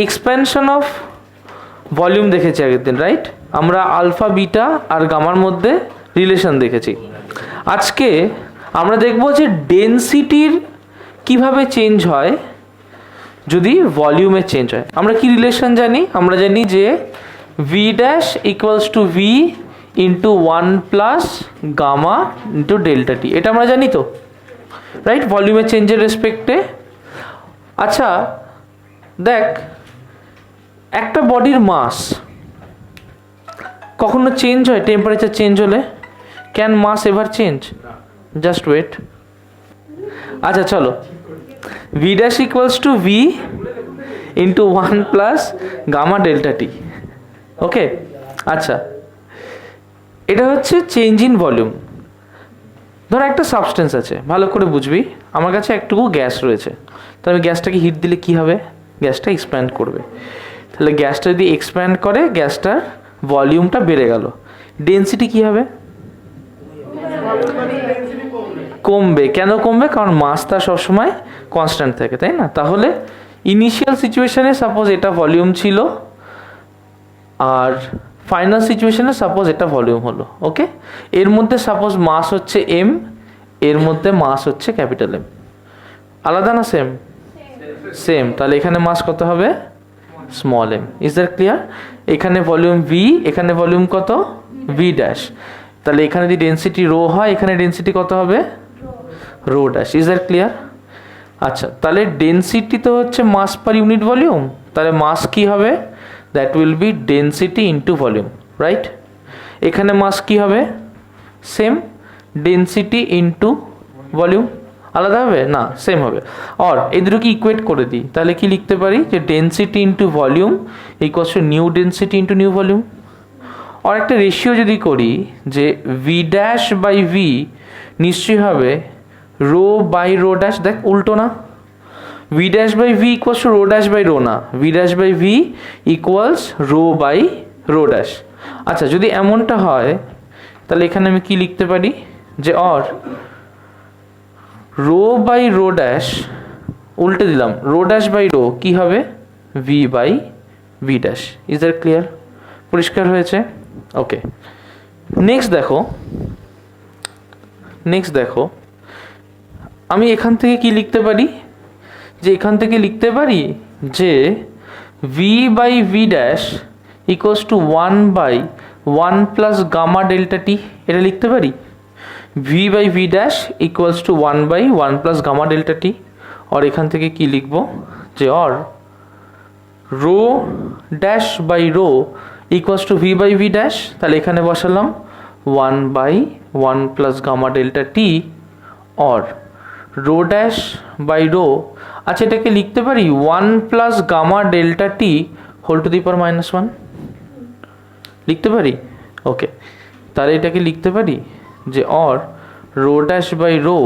Expansion of volume দেখেছি আগের দিন, রাইট? আমরা আলফা বিটা আর গামার মধ্যে রিলেশন দেখেছি। আজকে আমরা দেখব যে ডেনসিটির কিভাবে চেঞ্জ হয় যদি ভলিউমে চেঞ্জ হয়। আমরা কি রিলেশন জানি? আমরা জানি যে V dash equals to v into 1 plus gamma into delta টি। এটা আমরা জানি তো, রাইট? ভলিউমের চেঞ্জের রেসপেক্টে। আচ্ছা দেখ, একটা বডির মাস কখনো চেঞ্জ হয় টেম্পারেচার চেঞ্জ হলে? Can mass ever change? Just wait. আচ্ছা চলো, v dash equals to v into 1 plus gamma delta T. Okay, আচ্ছা এটা হচ্ছে চেঞ্জ ইন ভলিউম। ধর একটা সাবস্টেন্স আছে, ভালো করে বুঝবি, আমার কাছে একটুকু গ্যাস রয়েছে, তো আমি গ্যাসটাকে হিট দিলে কি হবে? গ্যাসটা এক্সপ্যান্ড করবে। তাহলে গ্যাসটা যদি এক্সপ্যান্ড করে, গ্যাসটার ভলিউমটা বেড়ে গেল, ডেনসিটি কি হবে? কমবে। কেন কমবে? কারণ মাসটা সবসময় কনস্ট্যান্ট থাকে, তাই না? তাহলে ইনিশিয়াল সিচুয়েশনে সাপোজ এটা ভলিউম ছিল, আর ফাইনাল সিচুয়েশনে সাপোজ এটা ভলিউম হলো। ওকে, এর মধ্যে সাপোজ মাস হচ্ছে এম, এর মধ্যে মাস হচ্ছে ক্যাপিটাল এম। আলাদা না সেম? সেম। তাহলে এখানে মাস কত হবে? Small M. Is that clear? এখানে ভলিউম ভি, এখানে ভলিউম কত? V dash. তাহলে এখানে যদি ডেনসিটি রো হয়, এখানে ডেনসিটি কত হবে? Rho dash. Is that clear? আচ্ছা, তাহলে ডেনসিটি তো হচ্ছে মাস পার ইউনিট ভলিউম, তাহলে মাস কি হবে? That will B density into volume, right? এখানে মাস কি হবে? Same, density into volume. আলাদা হবে না? সেম হবে। আর এই দুটোকে ইকুয়েট করে দিই, তাহলে কি লিখতে পারি? যে density into volume equals to new density into new volume. আর একটা রেশিও যদি করি, যে ভি ড্যাশ বাই ভি নিশ্চয়ই হবে রো বাই রো ড্যাশ। দেখ উল্টো না, v dash by V equals to rho dash by rho না, v dash by V equals rho by rho dash. আচ্ছা যদি এমনটা হয়, তাহলে এখানে আমি কি লিখতে পারি? যে or rho by rho dash, উল্টে দিলাম, রো ড্যাশ বাই রো কি হবে? V by V dash. Is that clear? পরিষ্কার হয়েছে? ওকে, নেক্সট দেখো, আমি এখান থেকে কি লিখতে পারি? যে এখান থেকে লিখতে পারি যে v by V dash equals to 1 by 1 plus gamma delta টি। এটা লিখতে পারি, v by V dash equals to 1 by 1 plus gamma delta t. আর এখান থেকে কি লিখবো? যে or rho dash by rho equals to v by V dash. তাহলে এখানে বসালাম 1 by 1 plus gamma delta T, or rho dash by rho. আচ্ছা এটাকে লিখতে পারি 1 plus gamma delta t whole to the power -1 লিখতে পারি। ওকে, তাহলে এটাকে লিখতে পারি যে or rho dash by rho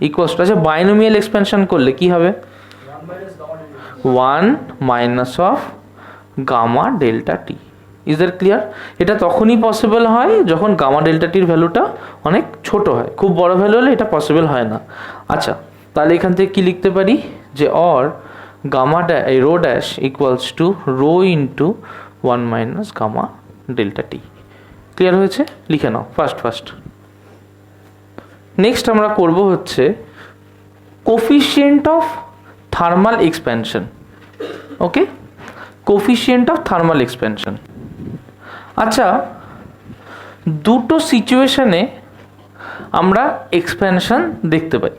equals to, আচ্ছা বাইনোমিয়াল এক্সপেনশন করলে কি হবে? 1 minus of gamma delta T. Is that clear? এটা তখনই পসিবল হয় যখন গামা ডেল্টা টির ভ্যালুটা অনেক ছোট হয়, খুব বড় ভ্যালু হলে এটা পসিবল হয় না। আচ্ছা তাহলে এখান থেকে কি লিখতে পারি? যে or gamma rho dash equals to rho into 1 minus gamma delta T. Clear হয়েছে? লিখে নাও ফার্স্ট। নেক্সট আমরা করব হচ্ছে coefficient of thermal expansion. Okay, coefficient of thermal expansion. আচ্ছা দুটো সিচুয়েশনে আমরা এক্সপ্যানশন দেখতে পাই।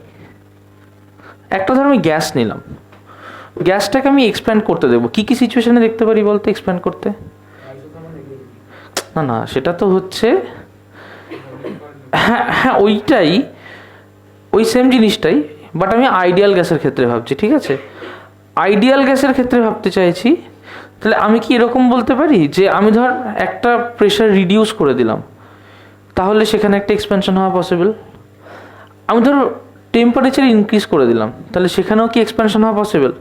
একটা ধর আমি গ্যাস নিলাম, গ্যাসটাকে আমি এক্সপ্যান্ড করতে দেবো। কি কি সিচুয়েশনে দেখতে পারি বলতে এক্সপ্যান্ড করতে? না সেটা তো হচ্ছে, হ্যাঁ ওইটাই, ওই সেম জিনিসটাই, বাট আমি আইডিয়াল গ্যাসের ক্ষেত্রে ভাবছি। ঠিক আছে, আইডিয়াল গ্যাসের ক্ষেত্রে ভাবতে চাইছি। তাহলে আমি কি এরকম বলতে পারি যে আমি ধর একটা প্রেশার রিডিউস করে দিলাম, তাহলে সেখানে একটা এক্সপ্যানশন হওয়া পসিবল। আমি ধর টেম্পারেচার ইনক্রিজ করে দিলাম, তাহলে সেখানেও কি এক্সপ্যানশন হওয়া পসিবল?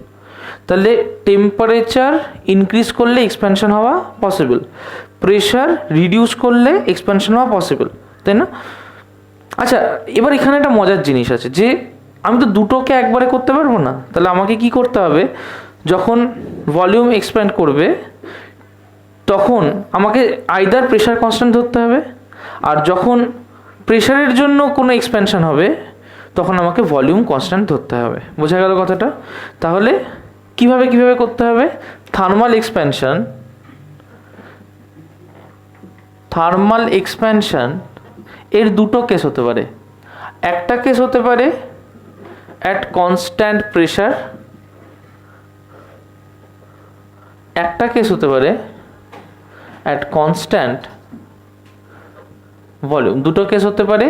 তাহলে টেম্পারেচার ইনক্রিজ করলে এক্সপ্যানশন হওয়া পসিবল, প্রেশার রিডিউস করলে এক্সপ্যানশন হওয়া পসিবল, তাই না? আচ্ছা এবার এখানে একটা মজার জিনিস আছে, যে আমি তো দুটোকে একবারে করতে পারবো না, তাহলে আমাকে কি করতে হবে? যখন ভলিউম এক্সপ্যান্ড করবে তখন আমাকে আইদার প্রেশার কনস্ট্যান্ট ধরতে হবে, আর যখন প্রেশারের জন্য কোনো এক্সপ্যানশন হবে তখন আমাকে ভলিউম কনস্ট্যান্ট ধরতে হবে। বোঝা গেল কথাটা? তাহলে কিভাবে করতে হবে? থার্মাল এক্সপ্যানশন এর দুটো কেস হতে পারে। একটা কেস হতে পারে অ্যাট কনস্ট্যান্ট প্রেশার, একটা কেস হতে পারে অ্যাট কনস্ট্যান্ট ভলিউম। দুটো কেস হতে পারে,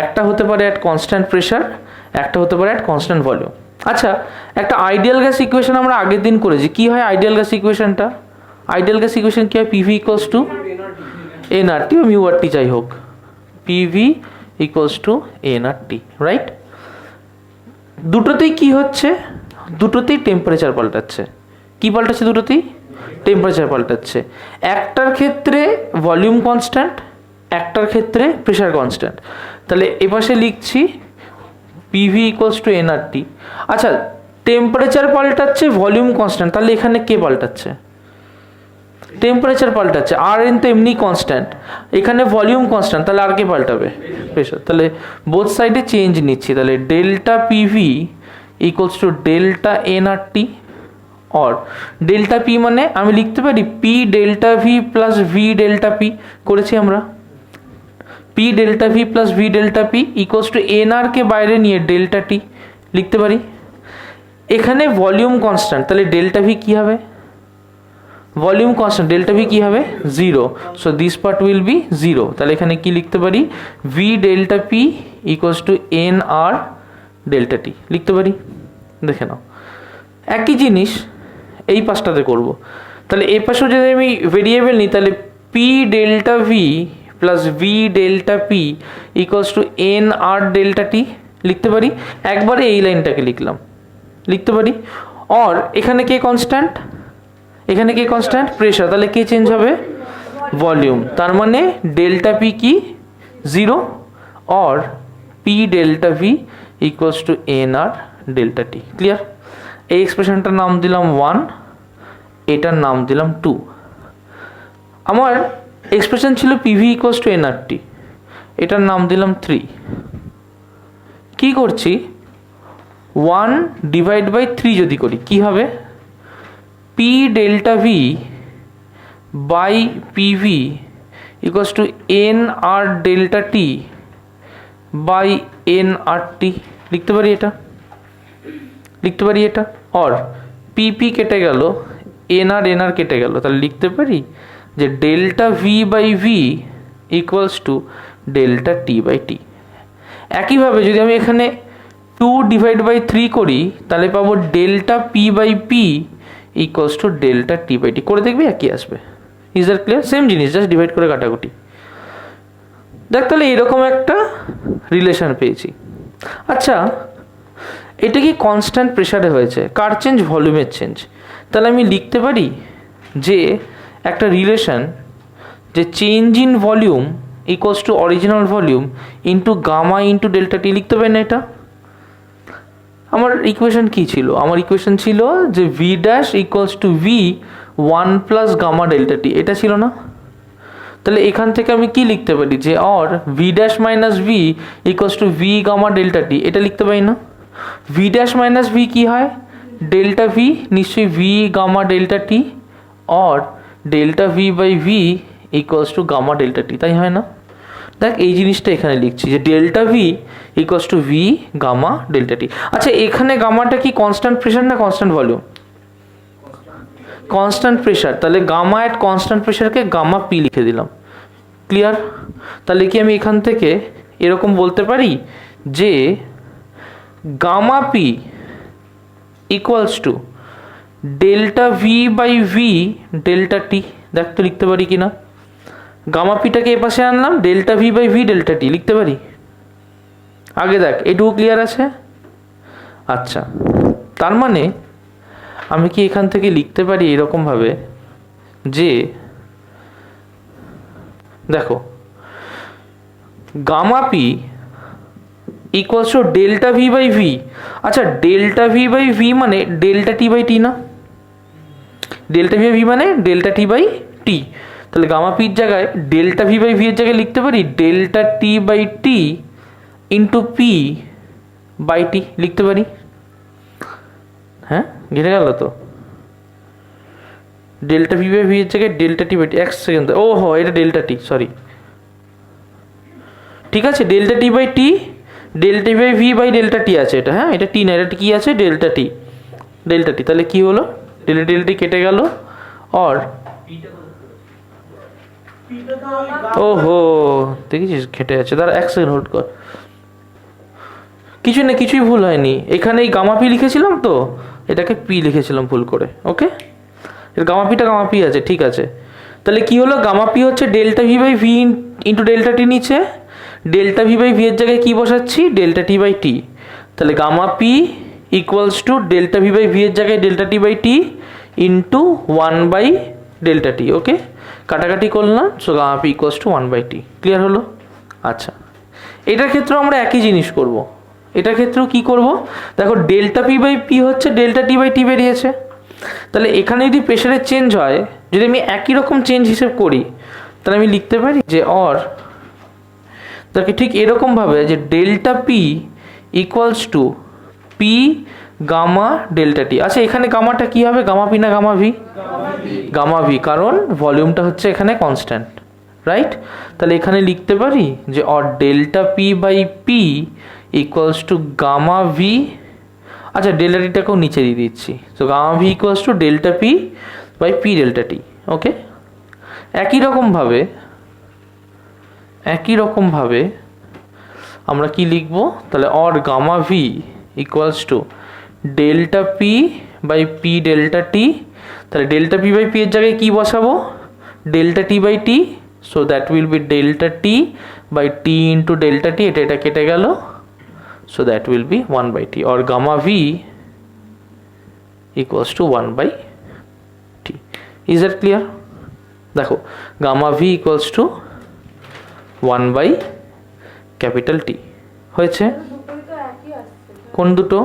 একটা হতে পারে অ্যাট কনস্ট্যান্ট প্রেশার, একটা হতে পারে অ্যাট কনস্ট্যান্ট ভলিউম। আচ্ছা, একটা আইডিয়াল গ্যাস ইকুয়েশন আমরা আগের দিন করেছি। কি হয় আইডিয়াল গ্যাস ইকুয়েশনটা? আইডিয়াল গ্যাস ইকুয়েশন কি হয়? পিভি ইকুয়ালস টু এনআরটি বা মিউআরটি যাই হোক, PV equals two nRT, right? দুটোতেই কি হচ্ছে? দুটোতেই টেম্পারেচার পাল্টাচ্ছে। কি পাল্টাচ্ছে? দুটোতেই টেম্পারেচার পাল্টাচ্ছে। একটার ক্ষেত্রে ভলিউম কনস্ট্যান্ট, একটার ক্ষেত্রে প্রেশার কনস্ট্যান্ট। তাহলে এপাশে লিখছি পিভি ইকুয়ালস টু এনআরটি। আচ্ছা, টেম্পারেচার পাল্টাচ্ছে, ভলিউম কনস্ট্যান্ট, তাহলে এখানে কে পাল্টাচ্ছে? টেম্পারেচার পাল্টাচ্ছে। আর এন তো এমনি কনস্ট্যান্ট, এখানে ভলিউম কনস্ট্যান্ট, তাহলে আর কে পাল্টাবে? প্রেশার। তাহলে বোথ সাইডে চেঞ্জ নিচ্ছি। তাহলে delta PV equals to delta nRT, और डेल्टा पी মানে আমি লিখতে পারি P delta V plus V delta P করেছি আমরা। P delta V plus V delta P equals to N R কে বাইরে নিয়ে ডেল্টা টি লিখতে পারি। এখানে ভলিউম কনস্ট্যান্ট, তাহলে ডেল্টা ভি কি হবে? ভলিউম কনস্ট্যান্ট, ডেল্টা ভি কি হবে? Zero. So this part will be zero. তাহলে এখানে কি লিখতে পারি? V delta P equals to N R delta T লিখতে পারি। দেখে নাও, একই জিনিস এই পাশটাতে করব। তাহলে এই পাশেও যদি আমি ভেরিয়েবল নিই, তাহলে P delta V plus V delta P equals to N R delta T লিখতে পারি। একবারে এই লাইনটাকে লিখতে পারি। और এখানে কে কনস্ট্যান্ট? এখানে কে কনস্ট্যান্ট? প্রেশার। তাহলে কে চেঞ্জ হবে? ভলিউম। তার মানে ডেল্টা পি কি? জিরো, और P delta V equals to N R delta T. Clear? এই এক্সপ্রেশনটার নাম দিলাম 1, এটার নাম দিলাম 2। আমার এক্সপ্রেশন ছিল পিভি ইকুয়ালস টু এনআরটি, এটার নাম দিলাম 3। কি করছি? 1 ডিভাইড বাই 3 যদি করি কি হবে? P delta V by PV equals to N R delta T by n R T লিখতে পারি এটা। और पी पी কেটে গেল, এন আর কেটে গেল, তাহলে লিখতে পারি যে delta V by V equals to delta T by T. একইভাবে যদি আমি এখানে 2 ডিভাইড বাই 3 করি তাহলে পাবো delta P by P equals to delta T by T. করে দেখবি একই আসবে। Is that clear? সেম জিনিস, জাস্ট ডিভাইড করে কাটাকুটি। দেখ, তাহলে এরকম একটা রিলেশন পেয়েছি। আচ্ছা, এটা কি কনস্ট্যান্ট প্রেসারে হয়েছে? কার চেঞ্জ? ভলিউমের চেঞ্জ। তাহলে আমি লিখতে পারি যে একটা রিলেশন যে change in volume equals to original volume into gamma into delta T লিখতে পারি না? এটা আমার ইকুয়েশন কি ছিল? আমার ইকুয়েশন ছিল যে V dash equals to V 1 plus gamma delta টি, এটা ছিল না? তাহলে এখান থেকে আমি কি লিখতে পারি যে और V dash minus V equals to V gamma delta টি, এটা লিখতে পারি না? ভি ড্যাশ মাইনাস ভি কি হয়? ডেল্টা ভি, নিশ্চয়ই ভি গামা ডেল্টা টি, और delta V by V equals to gamma delta T, তাই হয় না? দেখ, এই জিনিসটা এখানে লিখছি যে delta V equals to V gamma delta T. আচ্ছা, এখানে গামাটা কি কনস্ট্যান্ট প্রেশার না কনস্ট্যান্ট ভলিউম? Constant pressure. তাহলে গামা এট কনস্ট্যান্ট প্রেশারকে গামা পি লিখে দিলাম। ক্লিয়ার? তাহলে কি আমি এখান থেকে এরকম বলতে পারি যে gamma P equals to delta V by V delta T. দেখ তো লিখতে পারি কি না? গামা পিটাকে এ পাশে আনলাম, delta V by V delta T লিখতে পারি। আগে দেখ, এটুকু ক্লিয়ার আছে? আচ্ছা, তার মানে আমি কি এখান থেকে লিখতে পারি এরকমভাবে যে দেখো gamma P equals to delta V by V. আচ্ছা, ডেল্টা ভি বাই ভি মানে ডেল্টা টি বাই টি না? ডেল্টা ভি বাই ভি মানে ডেল্টা টি বাই টি। তাহলে গামা পির জায়গায় ডেল্টা ভি বাই ভি এর জায়গায় লিখতে পারি delta T by T into P by T লিখতে পারি। হ্যাঁ, ঘেটে গেল তো। ডেল্টা ভি বাই ভি এর জায়গায় ডেল্টা টি বাই টি, এক সেকেন্ড, ও হো এটা ডেল্টা টি, সরি, ঠিক আছে, delta T by T, delta T by V by delta T আছে এটা, হ্যাঁ এটা টি না, এটা কি আছে ডেল্টা টি, ডেল্টা টি। তাহলে কি হলো, ডেল্টা ডেল্টা টি কেটে গেল, আর ওহো দেখেছিস ঘেটে আছে, তার এক সেকেন্ড হোল্ড কর, কিছু না, কিছুই ভুল হয়নি, এখানে এই গামা পি লিখেছিলাম তো, এটাকে পি লিখেছিলাম ভুল করে, ওকে, এর গামা পিটা গামা পি আছে, ঠিক আছে। তাহলে কি হলো, গামা পি হচ্ছে delta V by V into delta T নিচে, ডেল্টা ভি বাই ভি এর জায়গায় কি বসাচ্ছি ডেল্টা টি বাই টি, তাহলে gamma P equals to delta V by V এর জায়গায় delta T by T into 1 by delta T, okay, কাটাকাটি করলাম, so gamma P equals to 1 by T, clear হলো। আচ্ছা, এটার ক্ষেত্রেও আমরা একই জিনিস করব, এটার ক্ষেত্রেও কি করব, দেখো ডেল্টা পি বাই পি হচ্ছে ডেল্টা টি বাই টি বেরিয়েছে, তাহলে এখানে যদি প্রেশারের চেঞ্জ হয়, যদি আমি একই রকম চেঞ্জ হিসেব করি, তাহলে আমি লিখতে পারি যে অর তাকে ঠিক এরকমভাবে যে delta P equals to P gamma delta T. আচ্ছা, এখানে গামাটা কি হবে, গামা পি না গামা ভি? গামা ভি, কারণ ভলিউমটা হচ্ছে এখানে কনস্ট্যান্ট, রাইট। তাহলে এখানে লিখতে পারি যে or delta P by P equals to gamma V, আচ্ছা ডেল্টা টিটাকেও নিচে দিয়ে দিচ্ছি, তো gamma V equals to delta P by P delta T, okay. একই রকমভাবে আমরা কি লিখব, তাহলে or gamma V equals to delta P by P delta T, তাহলে ডেল্টা পি বাই পি এর জায়গায় কি বসাবো delta T by T, so that will be delta T by T into delta টি, এটা কেটে গেল, so that will be 1 by t, or gamma v equals to 1 by t. Is that clear? দেখো gamma v equals to 1 by capital T হয়েছে। কোন দুটো?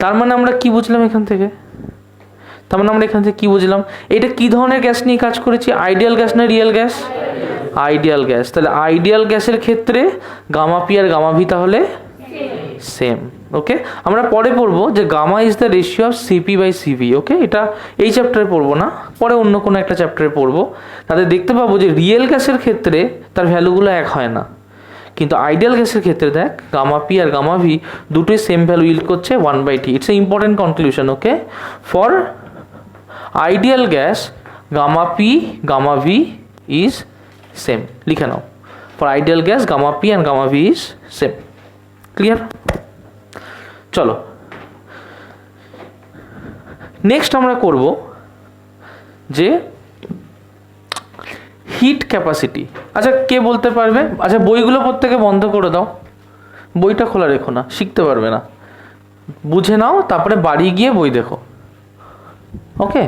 তার মানে আমরা কি বুঝলাম এখান থেকে, তার মানে আমরা এখান থেকে কি বুঝলাম, এটা কি ধরনের গ্যাস নিয়ে কাজ করেছি, আইডিয়াল গ্যাস না রিয়েল গ্যাস? Ideal gas. তাহলে আইডিয়াল গ্যাসের ক্ষেত্রে গামা পি আর গামা ভি তাহলে সেম, ওকে। আমরা পরে পড়বো যে gamma is the ratio of CP by CV, okay, এটা এই চ্যাপ্টারে পড়বো না, পরে অন্য কোনো একটা চ্যাপ্টারে পড়বো। তাতে দেখতে পাবো যে রিয়েল গ্যাসের ক্ষেত্রে তার ভ্যালুগুলো এক হয় না, কিন্তু আইডিয়াল গ্যাসের ক্ষেত্রে দেখ গামা পি আর গামা ভি দুটোই সেম ভ্যালু ইল্ড করছে 1 by T. It's a important conclusion, okay. For ideal gas gamma P gamma V is same, লিখে নাও, for ideal gas gamma P and gamma V is same, clear. চলো next আমরা করব যে hit capacity. আচ্ছা কে বলতে পারবে, আচ্ছা বইগুলো প্রত্যেকে বন্ধ করে দাও, বইটা খোলা রেখো না, শিখতে পারবে না, বুঝে নাও, তারপরে বাড়ি গিয়ে বই দেখো, ওকে।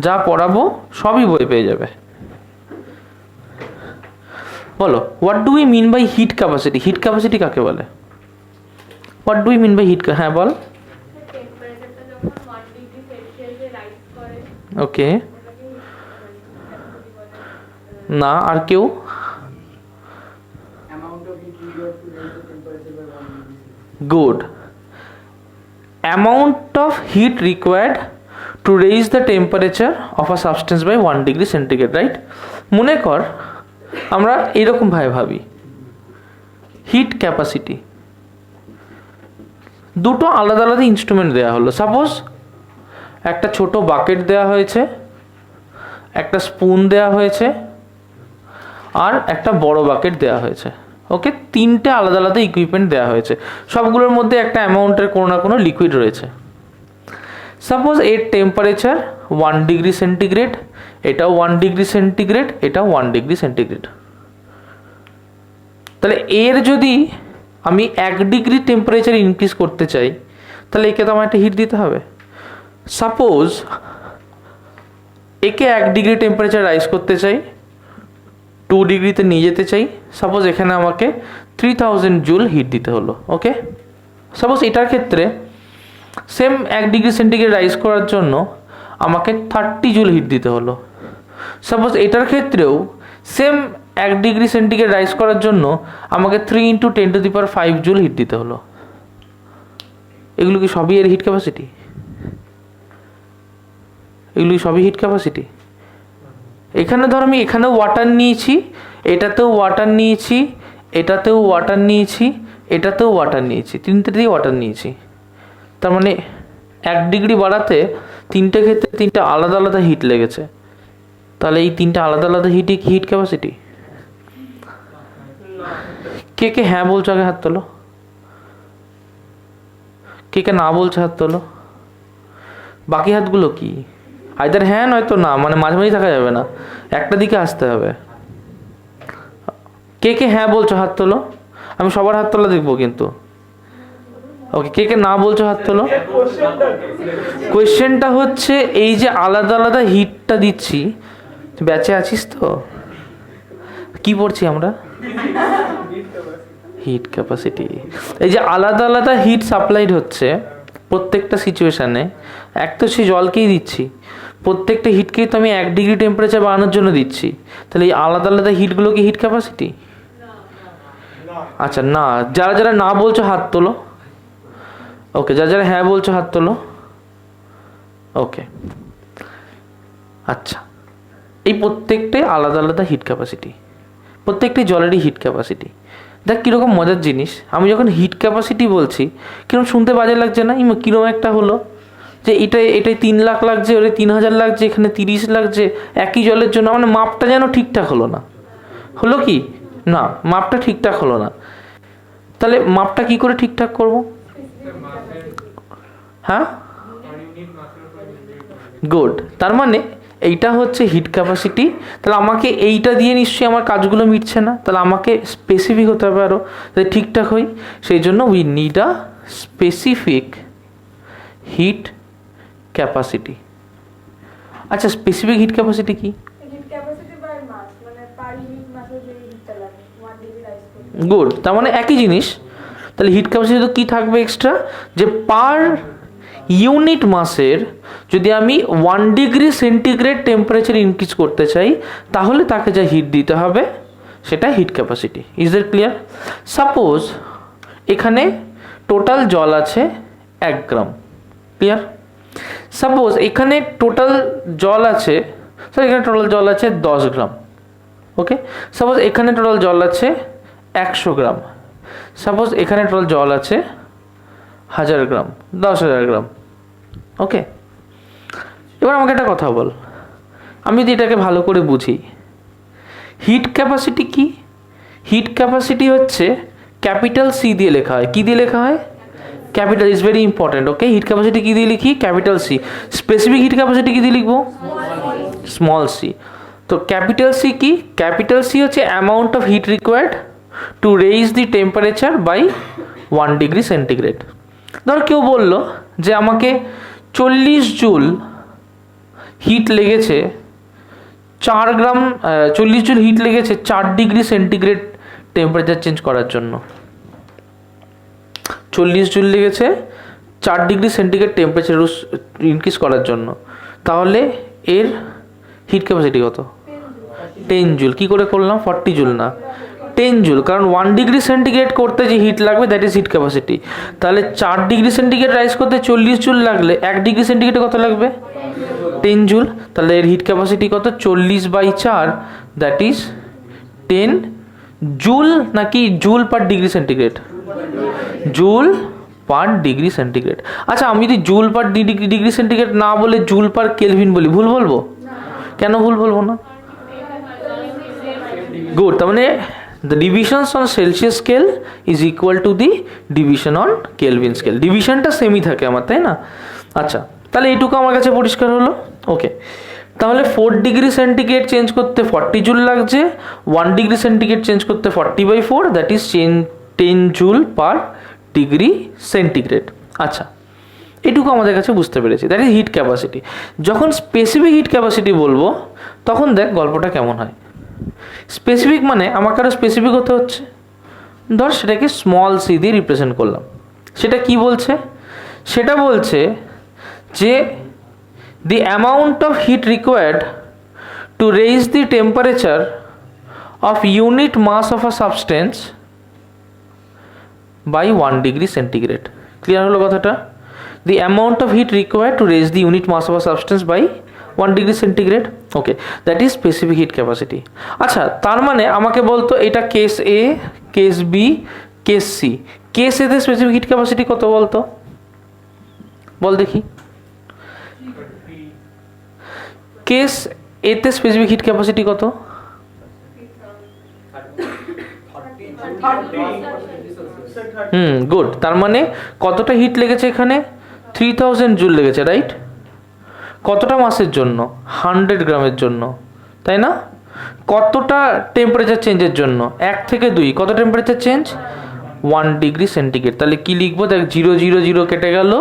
যা পড়াবো সবই বই পেয়ে যাবে। বলো, what do we mean by heat capacity? Heat capacity কাকে বলে? What do we mean by heat, হ্যাঁ বল। ওকে, না আর কেউ? Good, amount of heat required to raise the temperature of a substance by 1 degree centigrade, right. মনে কর আমরা এরকমভাবে ভাবি, হিট ক্যাপাসিটি দুটো আলাদা আলাদা ইনস্ট্রুমেন্ট দেওয়া হলো, সাপোজ একটা ছোট বাকেট দেওয়া হয়েছে, একটা স্পুন দেওয়া হয়েছে, আর একটা বড় বাকেট দেওয়া হয়েছে, ওকে। তিনটে আলাদা আলাদা ইকুইপমেন্ট দেওয়া হয়েছে, সবগুলোর মধ্যে একটা অ্যামাউন্টের কোনো না কোনো লিকুইড রয়েছে। সাপোজ এর টেম্পারেচার 1 ডিগ্রি সেন্টিগ্রেড, এটাও 1 ডিগ্রি সেন্টিগ্রেড, এটাও 1 ডিগ্রি সেন্টিগ্রেড। তাহলে এর যদি আমি 1 ডিগ্রি টেম্পারেচার ইনক্রিজ করতে চাই, তাহলে একে তো আমার একটা হিট দিতে হবে। সাপোজ একে 1 ডিগ্রি টেম্পারেচার রাইজ করতে চাই, 2 ডিগ্রিতে নিয়ে যেতে চাই, সাপোজ এখানে আমাকে 3000 জুল হিট দিতে হলো, ওকে। সাপোজ এটার ক্ষেত্রে সেম 1 ডিগ্রি সেন্টিগ্রেড রাইজ করার জন্য আমাকে 30 জুল হিট দিতে হলো। সাপোজ এটার ক্ষেত্রেও সেম 1 ডিগ্রি সেন্টিগ্রেড রাইজ করার জন্য আমাকে 3 × 10⁵ জুল হিট দিতে হলো। এগুলো কি সবই এর হিট ক্যাপাসিটি? এগুলো কি সবই হিট ক্যাপাসিটি? এখানে ধর আমি এখানেও ওয়াটার নিয়েছি, এটাতেও ওয়াটার নিয়েছি, এটাতেও ওয়াটার নিয়েছি, এটাতেও ওয়াটার নিয়েছি, তিনটেতেই ওয়াটার নিয়েছি। তার মানে 1 ডিগ্রি বাড়াতে তিনটে ক্ষেত্রে তিনটে আলাদা আলাদা হিট লেগেছে। তাহলে এই তিনটে আলাদা আলাদা হিটই কি হিট ক্যাপাসিটি? কে কে হ্যাঁ বলছো আগে হাত তোলো, কে কে না বলছো হাত তোলো। বাকি হাতগুলো কি? আইদার হ্যাঁ নয়তো না, মানে মাঝামাঝি থাকা যাবে না, একটা দিকে আসতে হবে। কে কে হ্যাঁ বলছো হাত তোলো, আমি সবার হাত তোলা দেখবো কিন্তু। ওকে, কে কে না বলছো হাত তোলো। কোয়েশ্চেনটা হচ্ছে এই যে আলাদা আলাদা হিটটা দিচ্ছি, ব্যাচে আছিস তো? কি পড়ছি আমরা? Hit capacity. এই যে আলাদা আলাদা হিট সাপ্লাইড হচ্ছে প্রত্যেকটা সিচুয়েশানে, এক তো সে জলকেই দিচ্ছি, প্রত্যেকটা হিটকেই তো আমি 1 ডিগ্রি টেম্পারেচার বাড়ানোর জন্য দিচ্ছি। তাহলে এই আলাদা আলাদা হিটগুলো কি হিট ক্যাপাসিটি? আচ্ছা না, যারা যারা না বলছো হাত তোলো। ওকে, যারা যারা হ্যাঁ বলছো হাত তোলো। ওকে, আচ্ছা, এই প্রত্যেকটাই আলাদা আলাদা হিট ক্যাপাসিটি, প্রত্যেকটি জলেরই হিট ক্যাপাসিটি। দেখ কীরকম মজার জিনিস, আমি যখন হিট ক্যাপাসিটি বলছি কিরকম শুনতে বাজে লাগছে না? কিরকম একটা হলো যে এটাই 3 লাখ লাগছে, ওরে 3000 লাগছে, এখানে 30 লাগছে একই জলের জন্য, মানে মাপটা যেন ঠিকঠাক হলো না। হলো কি না, মাপটা ঠিকঠাক হলো না। তাহলে মাপটা কি করে ঠিকঠাক করব? হ্যাঁ, গুড। তার মানে এইটা হচ্ছে হিট ক্যাপাসিটি। তাহলে আমাকে এইটা দিয়ে নিশ্চয়ই আমার কাজগুলো মিটছে না, তাহলে আমাকে স্পেসিফিক হতে হবে আরও, যাতে ঠিকঠাক হই। সেই জন্য we need a specific heat capacity. আচ্ছা, স্পেসিফিক হিট ক্যাপাসিটি কি? গুড, তার মানে একই জিনিস। তাহলে হিট ক্যাপাসিটি তো কী থাকবে এক্সট্রা, যে পার ইউনিট মাসের যদি আমি 1 ডিগ্রি সেন্টিগ্রেড টেম্পারেচার ইনক্রিজ করতে চাই, তাহলে তাকে যা হিট দিতে হবে সেটা hit capacity. Is it clear? Suppose এখানে টোটাল জল আছে 1 গ্রাম, ক্লিয়ার? সাপোজ এখানে টোটাল জল আছে, এখানে টোটাল জল আছে 10 গ্রাম। ওকে, সাপোজ এখানে টোটাল জল আছে 100 গ্রাম। সাপোজ এখানে টোটাল জল আছে 1000 গ্রাম, 10,000 গ্রাম। ওকে, এবার আমাকে একটা কথা বল, আমি যদি এটাকে ভালো করে বুঝি, হিট ক্যাপাসিটি কি? হিট ক্যাপাসিটি হচ্ছে ক্যাপিটাল সি দিয়ে লেখা হয়। কি দিয়ে লেখা হয়? Capital. Is very important. Okay, heat capacity কি দিয়ে লিখি? Capital C. Specific heat capacity কি দিয়ে লিখবো? Small C. তো ক্যাপিটাল সি কি? ক্যাপিটাল সি হচ্ছে amount of heat required to raise the temperature by 1 degree centigrade. ধর কেউ বলল যে আমাকে 40 জুল হিট লেগেছে 4 গ্রাম, 40 জুল হিট লেগেছে 4 ডিগ্রি সেন্টিগ্রেড টেম্পারেচার চেঞ্জ করার জন্য। 40 জুল লেগেছে 4 ডিগ্রি সেন্টিগ্রেড টেম্পারেচার ইনক্রিজ করার জন্য, তাহলে এর হিট ক্যাপাসিটি কত? 10 জুল। কী করে করলাম? 40 জুল না, 10 জুল, কারণ 1 ডিগ্রি সেন্টিগ্রেড করতে যে হিট লাগবে দ্যাট ইজ হিট ক্যাপাসিটি। তাহলে 4 ডিগ্রি সেন্টিগ্রেড রাইজ করতে 40 জুল লাগলে 1 ডিগ্রি সেন্টিগ্রেডে কত লাগবে? 10 জুল। তাহলে এর হিট ক্যাপাসিটি কত? 40/4, দ্যাট ইজ 10 জুল। নাকি joule per degree centigrade? Joule per degree centigrade. আচ্ছা, আমি যদি জুল পার ডিগ্রি সেন্টিগ্রেড না বলে জুল পার কেলভিন বলি, ভুল বলবো? কেন ভুল বলবো না? গুড। তার মানে the divisions on Celsius scale is equal to the division on Kelvin scale. ডিভিশনটা সেমই থাকে আমার, তাই না? আচ্ছা, তাহলে এইটুকু আমার কাছে পরিষ্কার হলো। ওকে, তাহলে 4 ডিগ্রি সেন্টিগ্রেড চেঞ্জ করতে 40 জুল লাগছে, 1 ডিগ্রি সেন্টিগ্রেড চেঞ্জ করতে 40/4, that is 10 joule per degree centigrade. আচ্ছা, এটুকু আমাদের কাছে বুঝতে পেরেছি, দ্যাট ইজ হিট ক্যাপাসিটি। যখন স্পেসিফিক হিট ক্যাপাসিটি বলবো তখন দেখ গল্পটা কেমন হয়। স্পেসিফিক মানে আমাকে আরও স্পেসিফিক হতে হচ্ছে। ধর সেটাকে স্মল সি দিয়ে রিপ্রেজেন্ট করলাম। সেটা কি বলছে? সেটা বলছে যে the amount of heat required to raise the temperature of unit mass of a substance by 1 degree centigrade. Clear হলো কথাটা? The amount of heat required to raise the unit mass of a substance by 1 degree centigrade. Okay, that is specific heat capacity. আচ্ছা, তার মানে আমাকে বলতো এটা case A, case B, case C. Case A তে specific heat capacity কত বলতো? বল দেখি। কেস এ তে স্পেসিফিক হিট ক্যাপাসিটি কত? গুড। তার মানে কতটা হিট লেগেছে এখানে? 3000 জুল লেগেছে, রাইট? কতটা মাসের জন্য? 100 গ্রামের জন্য, তাই না? কতটা টেম্পারেচার চেঞ্জের জন্য? 1 থেকে 2। কত টেম্পারেচার চেঞ্জ? 1 degree centigrade. তাহলে কি লিখবো? দেখ 0 0 0 কেটে গেল।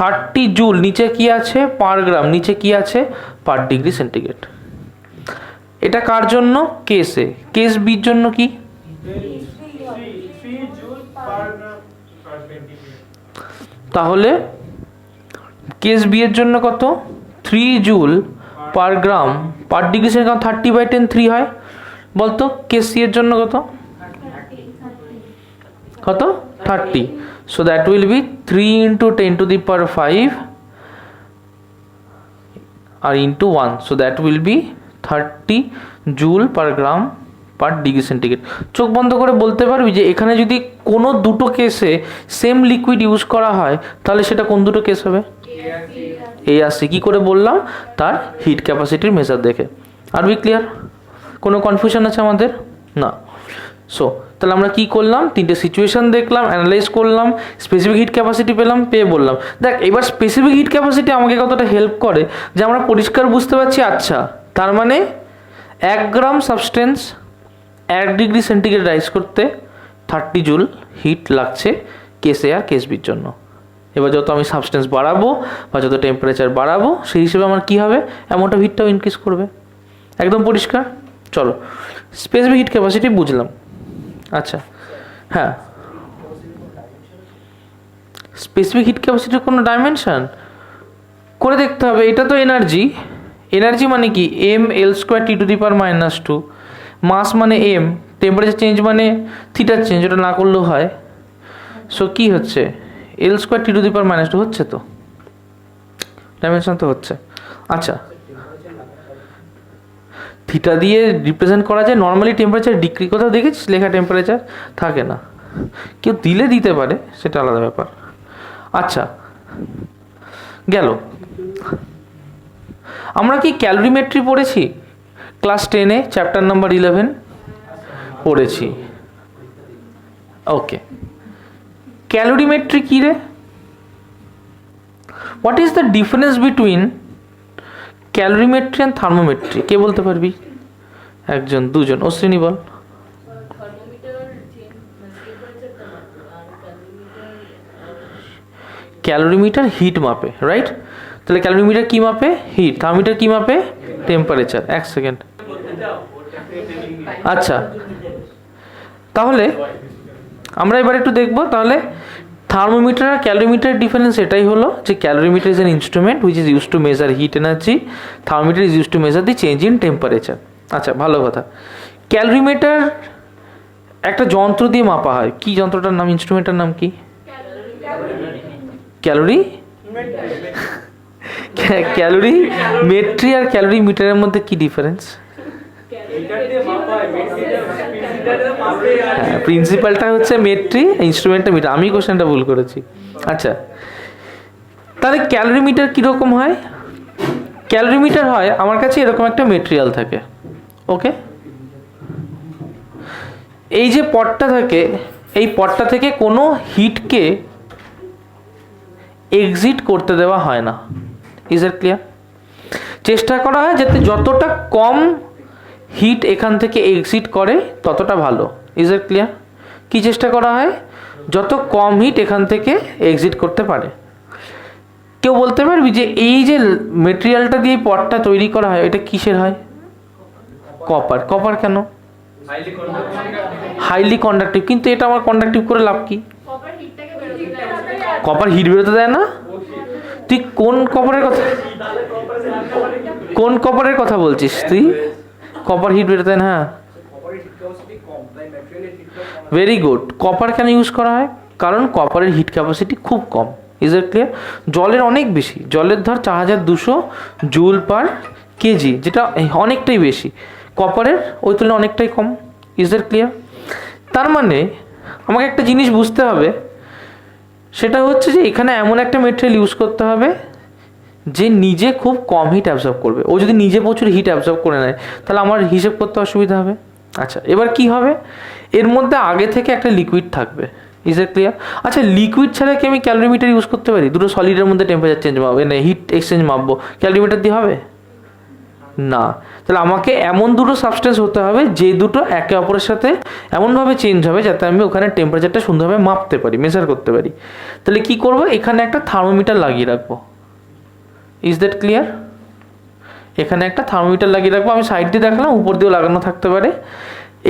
30 জুল নিচে কি আছে? পার গ্রাম। নিচে কি আছে? পার ডিগ্রি সেন্টিগ্রেড। এটা কার জন্য? Case A. কেস বির জন্য কি? তাহলে কেস বি এর জন্য কত? 3 জুল পার গ্রাম পার ডিগ্রি সেন্টিগ্রেড। 30/10 3 হয়। বলতো কেস সি এর জন্য কত? কত? 30। So that will be 3 into 10 to the power 5 or into 1. So that will be 30 joule per gram per degree centigrade. চোখ বন্ধ করে বলতে পারবি যে এখানে যদি কোনো দুটো কেসে সেম লিকুইড ইউজ করা হয় তাহলে সেটা কোন দুটো কেস হবে? এ আর সি। কি করে বললাম? তার হিট ক্যাপাসিটির মেজার দেখে। আর বি ক্লিয়ার? কোনো কনফিউশন আছে আমাদের? না। সো তাহলে আমরা কি করলাম? তিনটে সিচুয়েশন দেখলাম, অ্যানালাইজ করলাম, স্পেসিফিক হিট ক্যাপাসিটি পেলাম, পেয়ে বললাম। দেখ এবার স্পেসিফিক হিট ক্যাপাসিটি আমাকে কতটা হেল্প করে যে আমরা পরিষ্কার বুঝতে পারছি, আচ্ছা তার মানে 1 গ্রাম সাবস্টেন্স 1 ডিগ্রি সেন্টিগ্রেড রাইজ করতে 30 জুল হিট লাগছে কেস এ আর কেস বির জন্য। এবার যত আমি সাবস্টেন্স বাড়াবো বা যত টেম্পারেচার বাড়াবো সেই হিসেবে আমার কী হবে? অ্যামাউন্ট অফ হিটটাও ইনক্রিজ করবে। একদম পরিষ্কার? চলো, স্পেসিফিক হিট ক্যাপাসিটি বুঝলাম। আচ্ছা, হ্যাঁ, স্পেসিফিক হিট ক্যাপাসিটির কোনো ডাইমেনশন করে দেখতে হবে। এটা তো এনার্জি। এনার্জি মানে কি? M L square T to the power -2। Mass মানে এম। টেম্পারেচার চেঞ্জ মানে থিটার চেঞ্জ। ওটা না করলেও হয়। সো কি হচ্ছে? এল square T to the power -2 হচ্ছে তো? ডাইমেনশন তো হচ্ছে। আচ্ছা, থিটা দিয়ে রিপ্রেজেন্ট করা যায়। নর্মালি টেম্পারেচার ডিগ্রি কোথাও দেখেছিস লেখা? টেম্পারেচার থাকে না। কেউ দিলে দিতে পারে, সেটা আলাদা ব্যাপার। আচ্ছা, গেল। আমরা কি ক্যালোরিমেট্রি পড়েছি ক্লাস 10-এ? চ্যাপ্টার নাম্বার 11 পড়েছি। ওকে, ক্যালোরিমেট্রি কি রে? What is the difference between calorimetry and thermometry? কে বলতে পারবি? একজন, দুজন। অশ্বিনী বল। ক্যালোরিমিটার হিট মাপে, রাইট? তাহলে ক্যালোরিমিটার কি মাপে? হিট। থার্মোমিটার কি মাপে? টেম্পারেচার। 1 সেকেন্ড। আচ্ছা, তাহলে আমরা এবার একটু দেখবো তাহলে থার্মোমিটার আর ক্যালোরিমিটার ডিফারেন্স এটাই হলো যে calorimeter is an instrument which is use to measure hit energy, thermometer is use to measure the change in temperature. আচ্ছা, ভালো কথা। ক্যালোরিমিটার একটা যন্ত্র দিয়ে মাপা হয়। কি যন্ত্রটার নাম? ইনস্ট্রুমেন্টের নাম কি? ক্যালোরি ক্যালোরি মেট্রি আর ক্যালোরি মিটারের মধ্যে কি ডিফারেন্স? হ্যাঁ, প্রিন্সিপালটা হচ্ছে মেট্রি, ইনস্ট্রুমেন্টটা মিটার। আমি কোশ্চেনটা ভুল করেছি। আচ্ছা, তাহলে ক্যালোরিমিটার কীরকম হয়? ক্যালোরিমিটার হয় আমার কাছে এরকম একটা মেটেরিয়াল থাকে। ওকে, এই যে পটটা থাকে, এই পটটা থেকে কোনো হিটকে এক্সিট করতে দেওয়া হয় না। Is it clear? চেষ্টা করা হয় যাতে যতটা কম হিট এখান থেকে এক্সিট করে ততটা ভালো। Is it clear? কি চেষ্টা করা হয়? যত কম হিট এখান থেকে এক্সিট করতে পারে। কেউ বলতে পারবি যে এই যে মেটেরিয়ালটা দিয়ে পটটা তৈরি করা হয় এটা কিসের হয়? কপার। কপার কেন? Highly conductive. কিন্তু এটা আমার কন্ডাক্টিভ করে লাভ কি? কপার হিট বেরোতে দেয় না? তুই কোন কপারের কথা বলছিস তুই? কপার হিট বেরোতে দেয় না? হ্যাঁ, ভেরি গুড। কপার কেন ইউজ করা হয়? কারণ কপারের হিট ক্যাপাসিটি খুব কম। Is it clear? জলের অনেক বেশি, জলের ধর 4200 জুল পার কেজি, যেটা অনেকটাই বেশি। কপারের ওই তুলনায় অনেকটাই কম। Is it clear? তার মানে আমাকে একটা জিনিস বুঝতে হবে, সেটা হচ্ছে যে এখানে এমন একটা মেটেরিয়াল ইউজ করতে হবে যে নিজে খুব কম হিট অ্যাবজর্ব করবে। ও যদি নিজে প্রচুর হিট অ্যাবজর্ব করে নেয় তাহলে আমার হিসেব করতে অসুবিধা হবে। আচ্ছা, এবার কি হবে? এর মধ্যে আগে থেকে একটা লিকুইড থাকবে। Is it clear? আচ্ছা, লিকুইড ছাড়া কি আমি ক্যালোরিমিটার ইউজ করতে পারি? দুটো সলিডের মধ্যে টেম্পারেচার চেঞ্জ মাপবো, হিট এক্সচেঞ্জ মাপবো, ক্যালোরিমিটার দিয়ে হবে না। তাহলে আমাকে এমন দুটো সাবস্টেন্স হতে হবে যে দুটো একে অপরের সাথে এমনভাবে চেঞ্জ হবে যাতে আমি ওখানে টেম্পারেচারটা সুন্দরভাবে মাপতে পারি, মেজার করতে পারি। তাহলে কি করব? এখানে একটা থার্মোমিটার লাগিয়ে রাখবো। Is that clear? এখানে একটা থার্মোমিটার লাগিয়ে রাখবো। আমি সাইড দিয়ে দেখালাম, উপর দিয়েও লাগানো থাকতে পারে।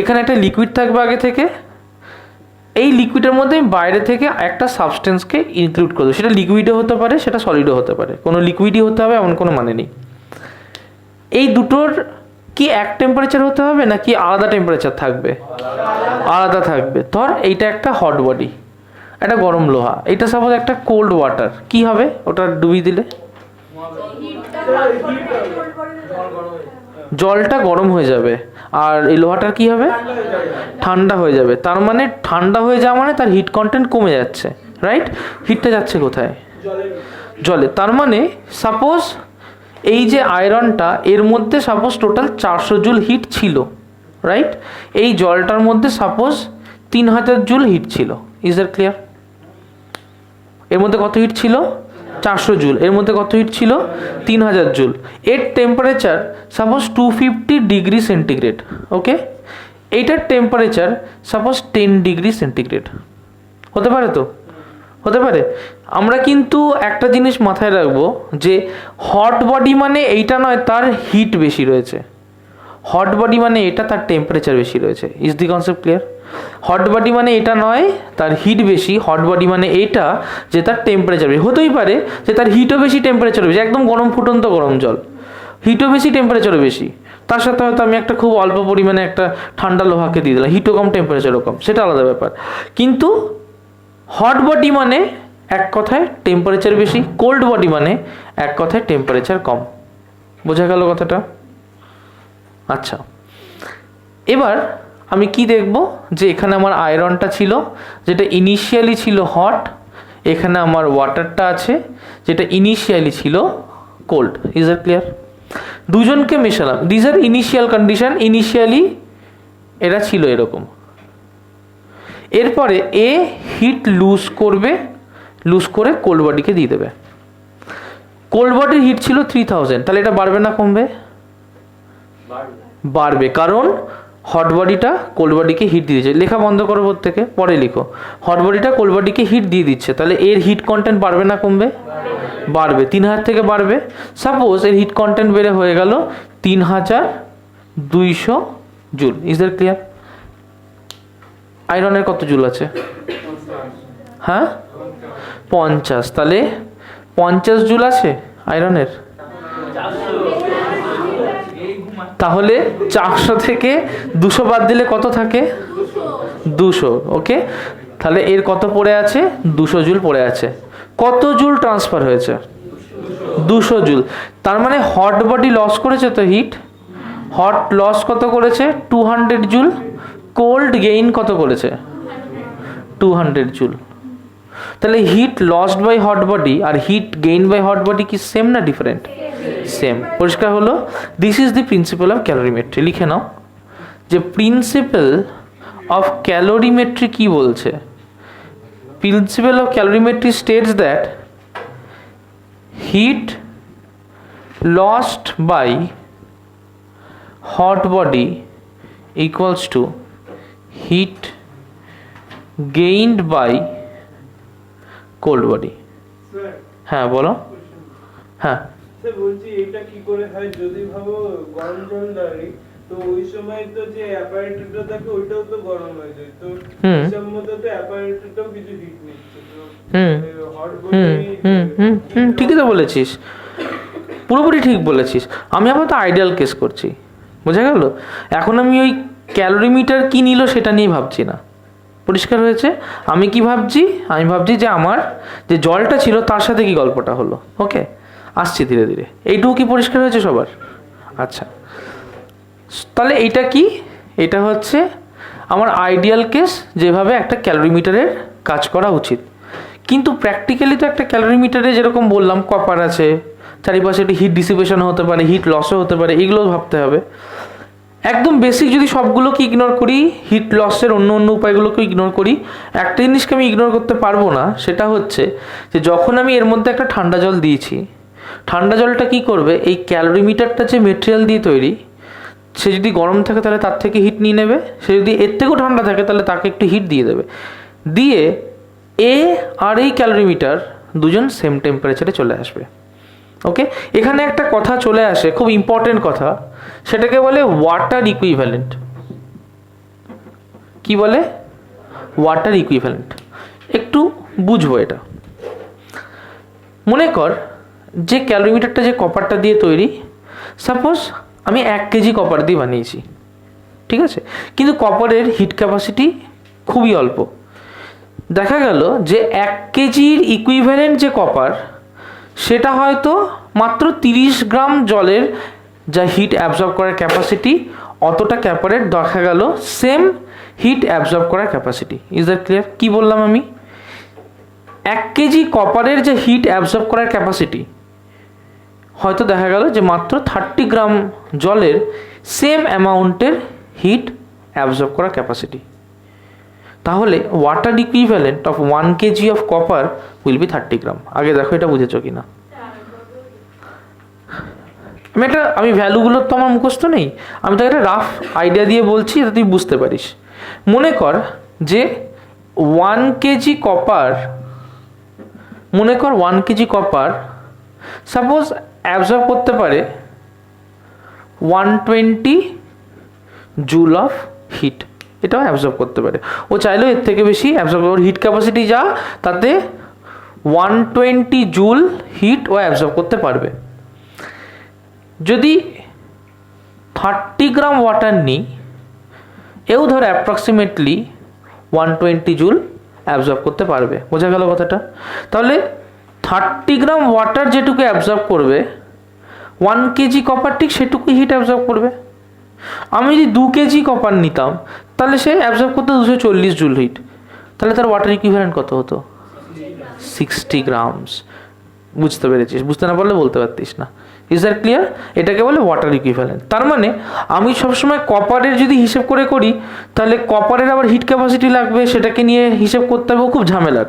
এখানে একটা লিকুইড থাকবে আগে থেকে। এই লিকুইডের মধ্যে আমি বাইরে থেকে একটা সাবস্টেন্সকে ইনক্লুড করবো। সেটা লিকুইডও হতে পারে, সেটা সলিডও হতে পারে, কোনো লিকুইডই হতে হবে এমন কোনো মানে নেই। এই দুটোর কি এক টেম্পারেচার হতে হবে নাকি আলাদা টেম্পারেচার থাকবে? আলাদা থাকবে। ধর এইটা একটা হট বডি, একটা গরম লোহা, এটা সাপোজ একটা কোল্ড ওয়াটার, কি হবে ওটা ডুবিয়ে দিলে? জলটা গরম হয়ে যাবে, আর এই লোহাটার কি হবে? ঠান্ডা হয়ে যাবে। তার মানে ঠান্ডা হয়ে যাওয়া মানে তার হিট কন্টেন্ট কমে যাচ্ছে, রাইট? হিটটা যাচ্ছে কোথায়? জলে। তার মানে সাপোজ এই যে আয়রনটা, এর মধ্যে সাপোজ টোটাল 400 জুল হিট ছিল, রাইট? এই জলটার মধ্যে সাপোজ 3000 জুল হিট ছিল। Is that clear? এর মধ্যে কত হিট ছিল? 400 জুল। এর মধ্যে কত হিট ছিল? 3000 জুল। এর টেম্পারেচার সাপোজ 250 ডিগ্রি সেন্টিগ্রেড। ওকে, এইটার টেম্পারেচার সাপোজ 10 ডিগ্রি সেন্টিগ্রেড। হতে পারে তো? হতে পারে। আমরা কিন্তু একটা জিনিস মাথায় রাখবো যে হট বডি মানে এইটা নয় তার হিট বেশি রয়েছে, হট বডি মানে এটা তার টেম্পারেচার বেশি রয়েছে। Is the concept clear? Hot body মানে এটা নয় তার হিট বেশি, হট বডি মানে এটা যে তার টেম্পারেচার বেশি। হতেই পারে যে তার হিটও বেশি, টেম্পারেচার বেশি, একদম গরম ফুটন্ত গরম জল, হিটও বেশি টেম্পারেচারও বেশি। তার সাথে হয়তো আমি একটা খুব অল্প পরিমাণে একটা ঠান্ডা লোহাকে দিয়ে দিলাম, হিটও কম টেম্পারেচারও কম, সেটা আলাদা ব্যাপার। কিন্তু হট বডি মানে এক কথায় টেম্পারেচার বেশি, কোল্ড বডি মানে এক কথায় টেম্পারেচার কম। বোঝা গেল কথাটা? আচ্ছা, এবার আমি কি দেখব যে এখানে আমার আয়রনটা ছিল যেটা ইনিশিয়ালি ছিল হট, এখানে আমার ওয়াটারটা আছে যেটা ইনিশিয়ালি ছিল কোল্ড। Is that clear? দুজনকে মেশালাম, দিস আর ইনিশিয়াল কন্ডিশন, ইনিশিয়ালি এরা ছিল এরকম। এরপরে এ হিট লুজ করবে, লুজ করে কোল্ড বডিকে দিয়ে দেবে। কোল্ড বডির হিট ছিল 3000, তাহলে এটা বাড়বে না কমবে? বাড়বে, কারণ হট বডিটা কোল্ড বডিকে হিট দিয়ে দিচ্ছে। লেখা বন্ধ করো প্রত্যেকে, পরে লিখো। হট বডিটা কোল্ড বডিকে হিট দিয়ে দিচ্ছে, তাহলে এর হিট কন্টেন্ট বাড়বে না কমবে? বাড়বে। 3000 থেকে বাড়বে। সাপোজ এর হিট কন্টেন্ট বেড়ে হয়ে গেল 3200 জুল। Is that clear? আয়রনের কত জুল আছে? হ্যাঁ, 50। তাহলে 50 জুল আছে আয়রনের। তাহলে 400 থেকে 200 বাদ দিলে কত থাকে? 200। ওকে, তাহলে এর কত পড়ে আছে? 200 জুল পড়ে আছে। কত জুল ট্রান্সফার হয়েছে? 200 জুল। তার মানে হট বডি লস করেছে তো হিট, হট লস কত করেছে? 200 জুল। কোল্ড গেইন কত করেছে? 200 জুল। তাহলে heat lost by hot body আর heat gain by hot body কি সেম না ডিফারেন্ট? সেম। পরিষ্কার হলো? This is the principle of calorimetry. লিখে নাও যে প্রিন্সিপাল অফ ক্যালোরিমেট্রি কি বলছে। Principle of calorimetry states that heat lost by hot body equals to heat gained by cold body. হ্যাঁ বলো। হ্যাঁ স্যার বলছি এটা কি করে হয়? যদি ভাবো গরম জল ডালি তো ওই সময় তো যে অ্যাপারেটরটা থাকে ওইটাও তো গরম হয়ে যায়, তো হিসাব মতো তো অ্যাপারেটরটাও কিছু হিট নিচ্ছে, তো হুম হট হুম হুম হুম হুম ঠিকই তো বলেছিস, পুরোপুরি ঠিক বলেছিস। আমি আপাতত আইডিয়াল কেস করছি, বোঝা গেল? এখন আমি ওই ক্যালোরিমিটার কি নিল সেটা নিয়ে ভাবছি না, পরিষ্কার হয়েছে? আমি কি ভাবছি, আমি ভাবছি যে আমার যে জলটা ছিল তার সাথে কি গল্পটা হলো। ওকে, আসছি ধীরে ধীরে। এইটুকু কি পরিষ্কার হয়েছে সবার? আচ্ছা, তাহলে এইটা কি, এটা হচ্ছে আমার আইডিয়াল কেস, যেভাবে একটা ক্যালোরিমিটারের কাজ করা উচিত। কিন্তু প্র্যাকটিক্যালি তো একটা ক্যালোরিমিটারে যেরকম বললাম কপার আছে, চারিপাশে একটু হিট ডিসিপেশন হতে পারে, হিট লসও হতে পারে, এগুলোও ভাবতে হবে। একদম বেসিক যদি সবগুলোকে ইগনোর করি, হিট লসের অন্য অন্য উপায়গুলোকে ইগনোর করি, একটা জিনিসকে আমি ইগনোর করতে পারবো না, সেটা হচ্ছে যে যখন আমি এর মধ্যে একটা ঠান্ডা জল দিয়েছি, ঠান্ডা জলটা কি করবে, এই ক্যালোরিমিটারটা যে মেটেরিয়াল দিয়ে তৈরি, সে যদি গরম থাকে তাহলে তার থেকে হিট নিয়ে নেবে, সে যদি এর থেকেও ঠান্ডা থাকে তাহলে তাকে একটু হিট দিয়ে দেবে, দিয়ে এ আর এই ক্যালোরিমিটার দুজন সেম টেম্পারেচারে চলে আসবে। ওকে, এখানে একটা কথা চলে আসে, খুব ইম্পর্টেন্ট কথা, সেটাকে বলে ওয়াটার ইকুইভ্যালেন্ট। কি বলে? Water equivalent. একটু বুঝবো এটা। মনে কর যে ক্যালোরিমিটারটা যে কপারটা দিয়ে তৈরি, সাপোজ আমি 1 কেজি কপার দিয়ে বানিয়েছি, ঠিক আছে, কিন্তু কপারের হিট ক্যাপাসিটি খুবই অল্প। দেখা গেল যে 1 কেজির ইকুইভ্যালেন্ট যে কপার, সেটা হয়তো মাত্র 30 গ্রাম জলের যা হিট অ্যাবজর্ব করার ক্যাপাসিটি, অতটা ক্যাপারের দেখা গেল সেম হিট অ্যাবজর্ব করার ক্যাপাসিটি। Is that clear? কি বললাম আমি? 1 কেজি কপারের যে হিট অ্যাবজর্ব করার ক্যাপাসিটি, হয়তো দেখা গেল যে মাত্র 30 গ্রাম জলের সেম অ্যামাউন্টের হিট অ্যাবজর্ব করার ক্যাপাসিটি। তাহলে water equivalent of 1 KG of copper will be 30 গ্রাম। আগে দেখো এটা বুঝেছো কিনা। আমি ভ্যালুগুলোর তো আমার মুখস্থ নেই, আমি তো একটা রাফ আইডিয়া দিয়ে বলছি যাতে তুই বুঝতে পারিস। মনে কর যে 1 কেজি কপার, মনে কর 1 কেজি কপার সাপোজ অ্যাবজর্ব করতে পারে 120 জুল অফ হিট, এটাও অ্যাবজর্ব করতে পারে। ও চাইলেও এর থেকে বেশি অ্যাবজর্ব, ওর হিট ক্যাপাসিটি যা, তাতে 120 জুল হিট ও অ্যাবজর্ব করতে পারবে। যদি 30 গ্রাম ওয়াটার নিই, এও ধর অ্যাপ্রক্সিমেটলি 120 জুল অ্যাবজর্ব করতে পারবে। বোঝা গেল কথাটা? তাহলে 30 গ্রাম ওয়াটার যেটুকু অ্যাবজর্ব করবে, 1 কেজি কপার ঠিক সেটুকুই হিট অ্যাবজর্ব করবে। আমি যদি 2 কেজি কপার নিতাম, তাহলে সে অ্যাবজর্ব করতে 240 জুল হিট, তাহলে তার ওয়াটার ইকুইভ্যালেন্ট কত হতো? 60 গ্রামস। বুঝতে পেরেছিস? বুঝতে না পারলে বলতে পারতিস না। Is that clear? এটাকে বলে ওয়াটার ইকুইভ্যালেন্ট। তার মানে আমি সবসময় কপারের যদি হিসেব করে করি, তাহলে কপারের আবার হিট ক্যাপাসিটি লাগবে, সেটাকে নিয়ে হিসেব করতে হবে, খুব ঝামেলার।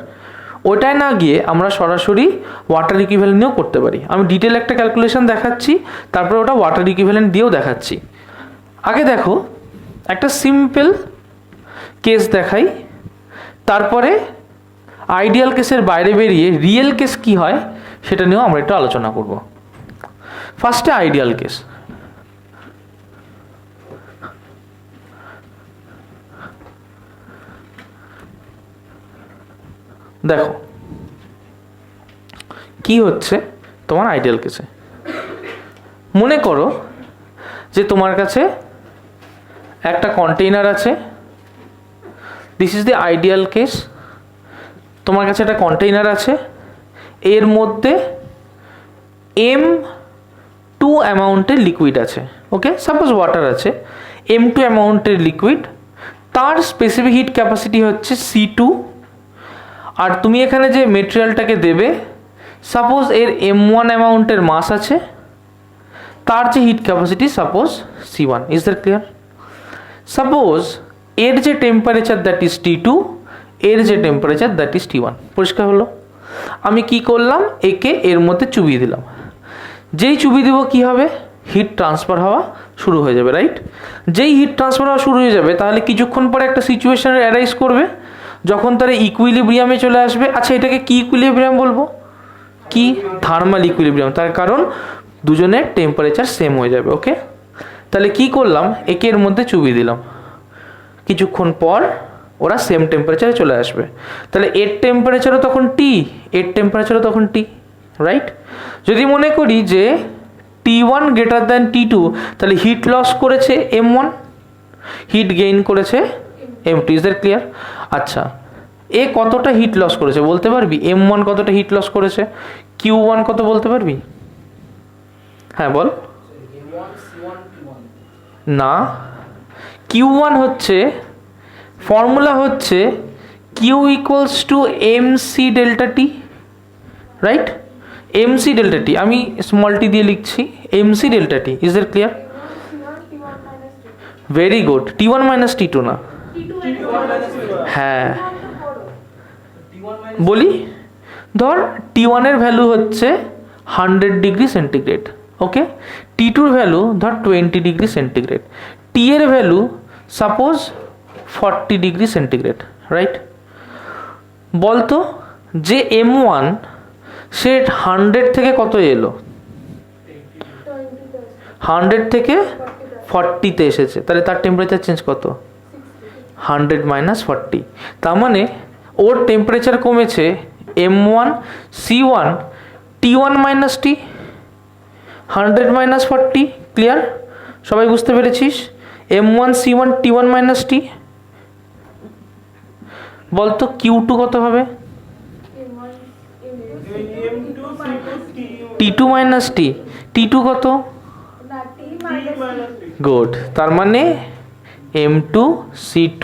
ওটায় না গিয়ে আমরা সরাসরি ওয়াটার ইকুইভ্যালেন্ট নিয়েও করতে পারি। আমি ডিটেল একটা ক্যালকুলেশন দেখাচ্ছি, তারপরে ওটা ওয়াটার ইকুইভ্যালেন্ট দিয়েও দেখাচ্ছি। আগে দেখো একটা সিম্পল কেস দেখাই, তারপরে আইডিয়াল কেসের বাইরে বেরিয়ে রিয়েল কেস কি হয় সেটা নিয়েও আমরা একটু আলোচনা করব। ফার্স্টে আইডিয়াল কেস। দেখো কি হচ্ছে তোমার আইডিয়াল কেসে। মনে করো যে তোমার কাছে একটা কন্টেইনার আছে, this is the ideal case. তোমার কাছে একটা কন্টেইনার আছে, এর মধ্যে M2 অ্যামাউন্টের লিকুইড আছে। ওকে, সাপোজ ওয়াটার আছে, M2 অ্যামাউন্টের লিকুইড, তার স্পেসিফিক হিট ক্যাপাসিটি হচ্ছে C2। আর তুমি এখানে যে মেটেরিয়ালটাকে দেবে, সাপোজ এর M1 অ্যামাউন্টের মাস আছে, তার যে hit capacity suppose C1। Is that clear? Suppose এর যে টেম্পারেচার দ্যাট ইজ T2, এর যে টেম্পারেচার দ্যাট ইজ T1। পরিষ্কার হলো? আমি কি করলাম, একে এর মধ্যে চুবিয়ে দিলাম। যেই চুবিয়ে দিব কি হবে, হিট ট্রান্সফার হওয়া শুরু হয়ে যাবে, রাইট? যেই হিট ট্রান্সফার হওয়া শুরু হয়ে যাবে, তাহলে কিছুক্ষণ পরে একটা সিচুয়েশন অ্যারাইজ করবে যখন তারা ইকুইলিব্রিয়ামে চলে আসবে। আচ্ছা, এটাকে কি ইকুইলিব্রিয়াম বলবো? কি? Thermal equilibrium. তার কারণ দুজনের টেম্পারেচার সেম হয়ে যাবে। ওকে, তাহলে কি করলাম, একে এর মধ্যে চুবিয়ে দিলাম। কিছুক্ষণ পর ওরা সেম টেম্পারেচারে চলে আসবে। তাহলে এর টেম্পারেচারও তখন টি, এর টেম্পারেচারও তখন টি, রাইট? যদি মনে করি যে T1 গ্রেটার দ্যান T2, তাহলে হিট লস করেছে M1, হিট গেইন করেছে M2। Is that clear? আচ্ছা, এ কতটা হিট লস করেছে বলতে পারবি? M1 কতটা হিট লস করেছে? Q1 কত বলতে পারবি? হ্যাঁ বল। না, Q1 হচ্ছে, ফর্মুলা হচ্ছে Q equals to MC delta T, right? MC delta T আমি স্মল টি দিয়ে লিখছি, MC delta T. Is that clear? Very good. T1 minus T2 না, হ্যাঁ বলি, ধর T1 এর ভ্যালু হচ্ছে 100 ডিগ্রি সেন্টিগ্রেড, ওকে? T2 এর ভ্যালু ধর 20 ডিগ্রি সেন্টিগ্রেড, T এর value suppose 40 degree centigrade, right? বলতো যে M1 সে 100 থেকে কত এলো? 100 থেকে 40-তে এসেছে, তাহলে তার টেম্পারেচার চেঞ্জ কত? 100 মাইনাস 40। তার মানে ওর টেম্পারেচার কমেছে M1 C1 T1 minus T, 100 minus 40। Clear? সবাই বুঝতে পেরেছিস? M1 C1 T1 minus T। বলতো Q2 কত হবে? T2 minus T। T2 কত? গুড। তার মানে M2 C2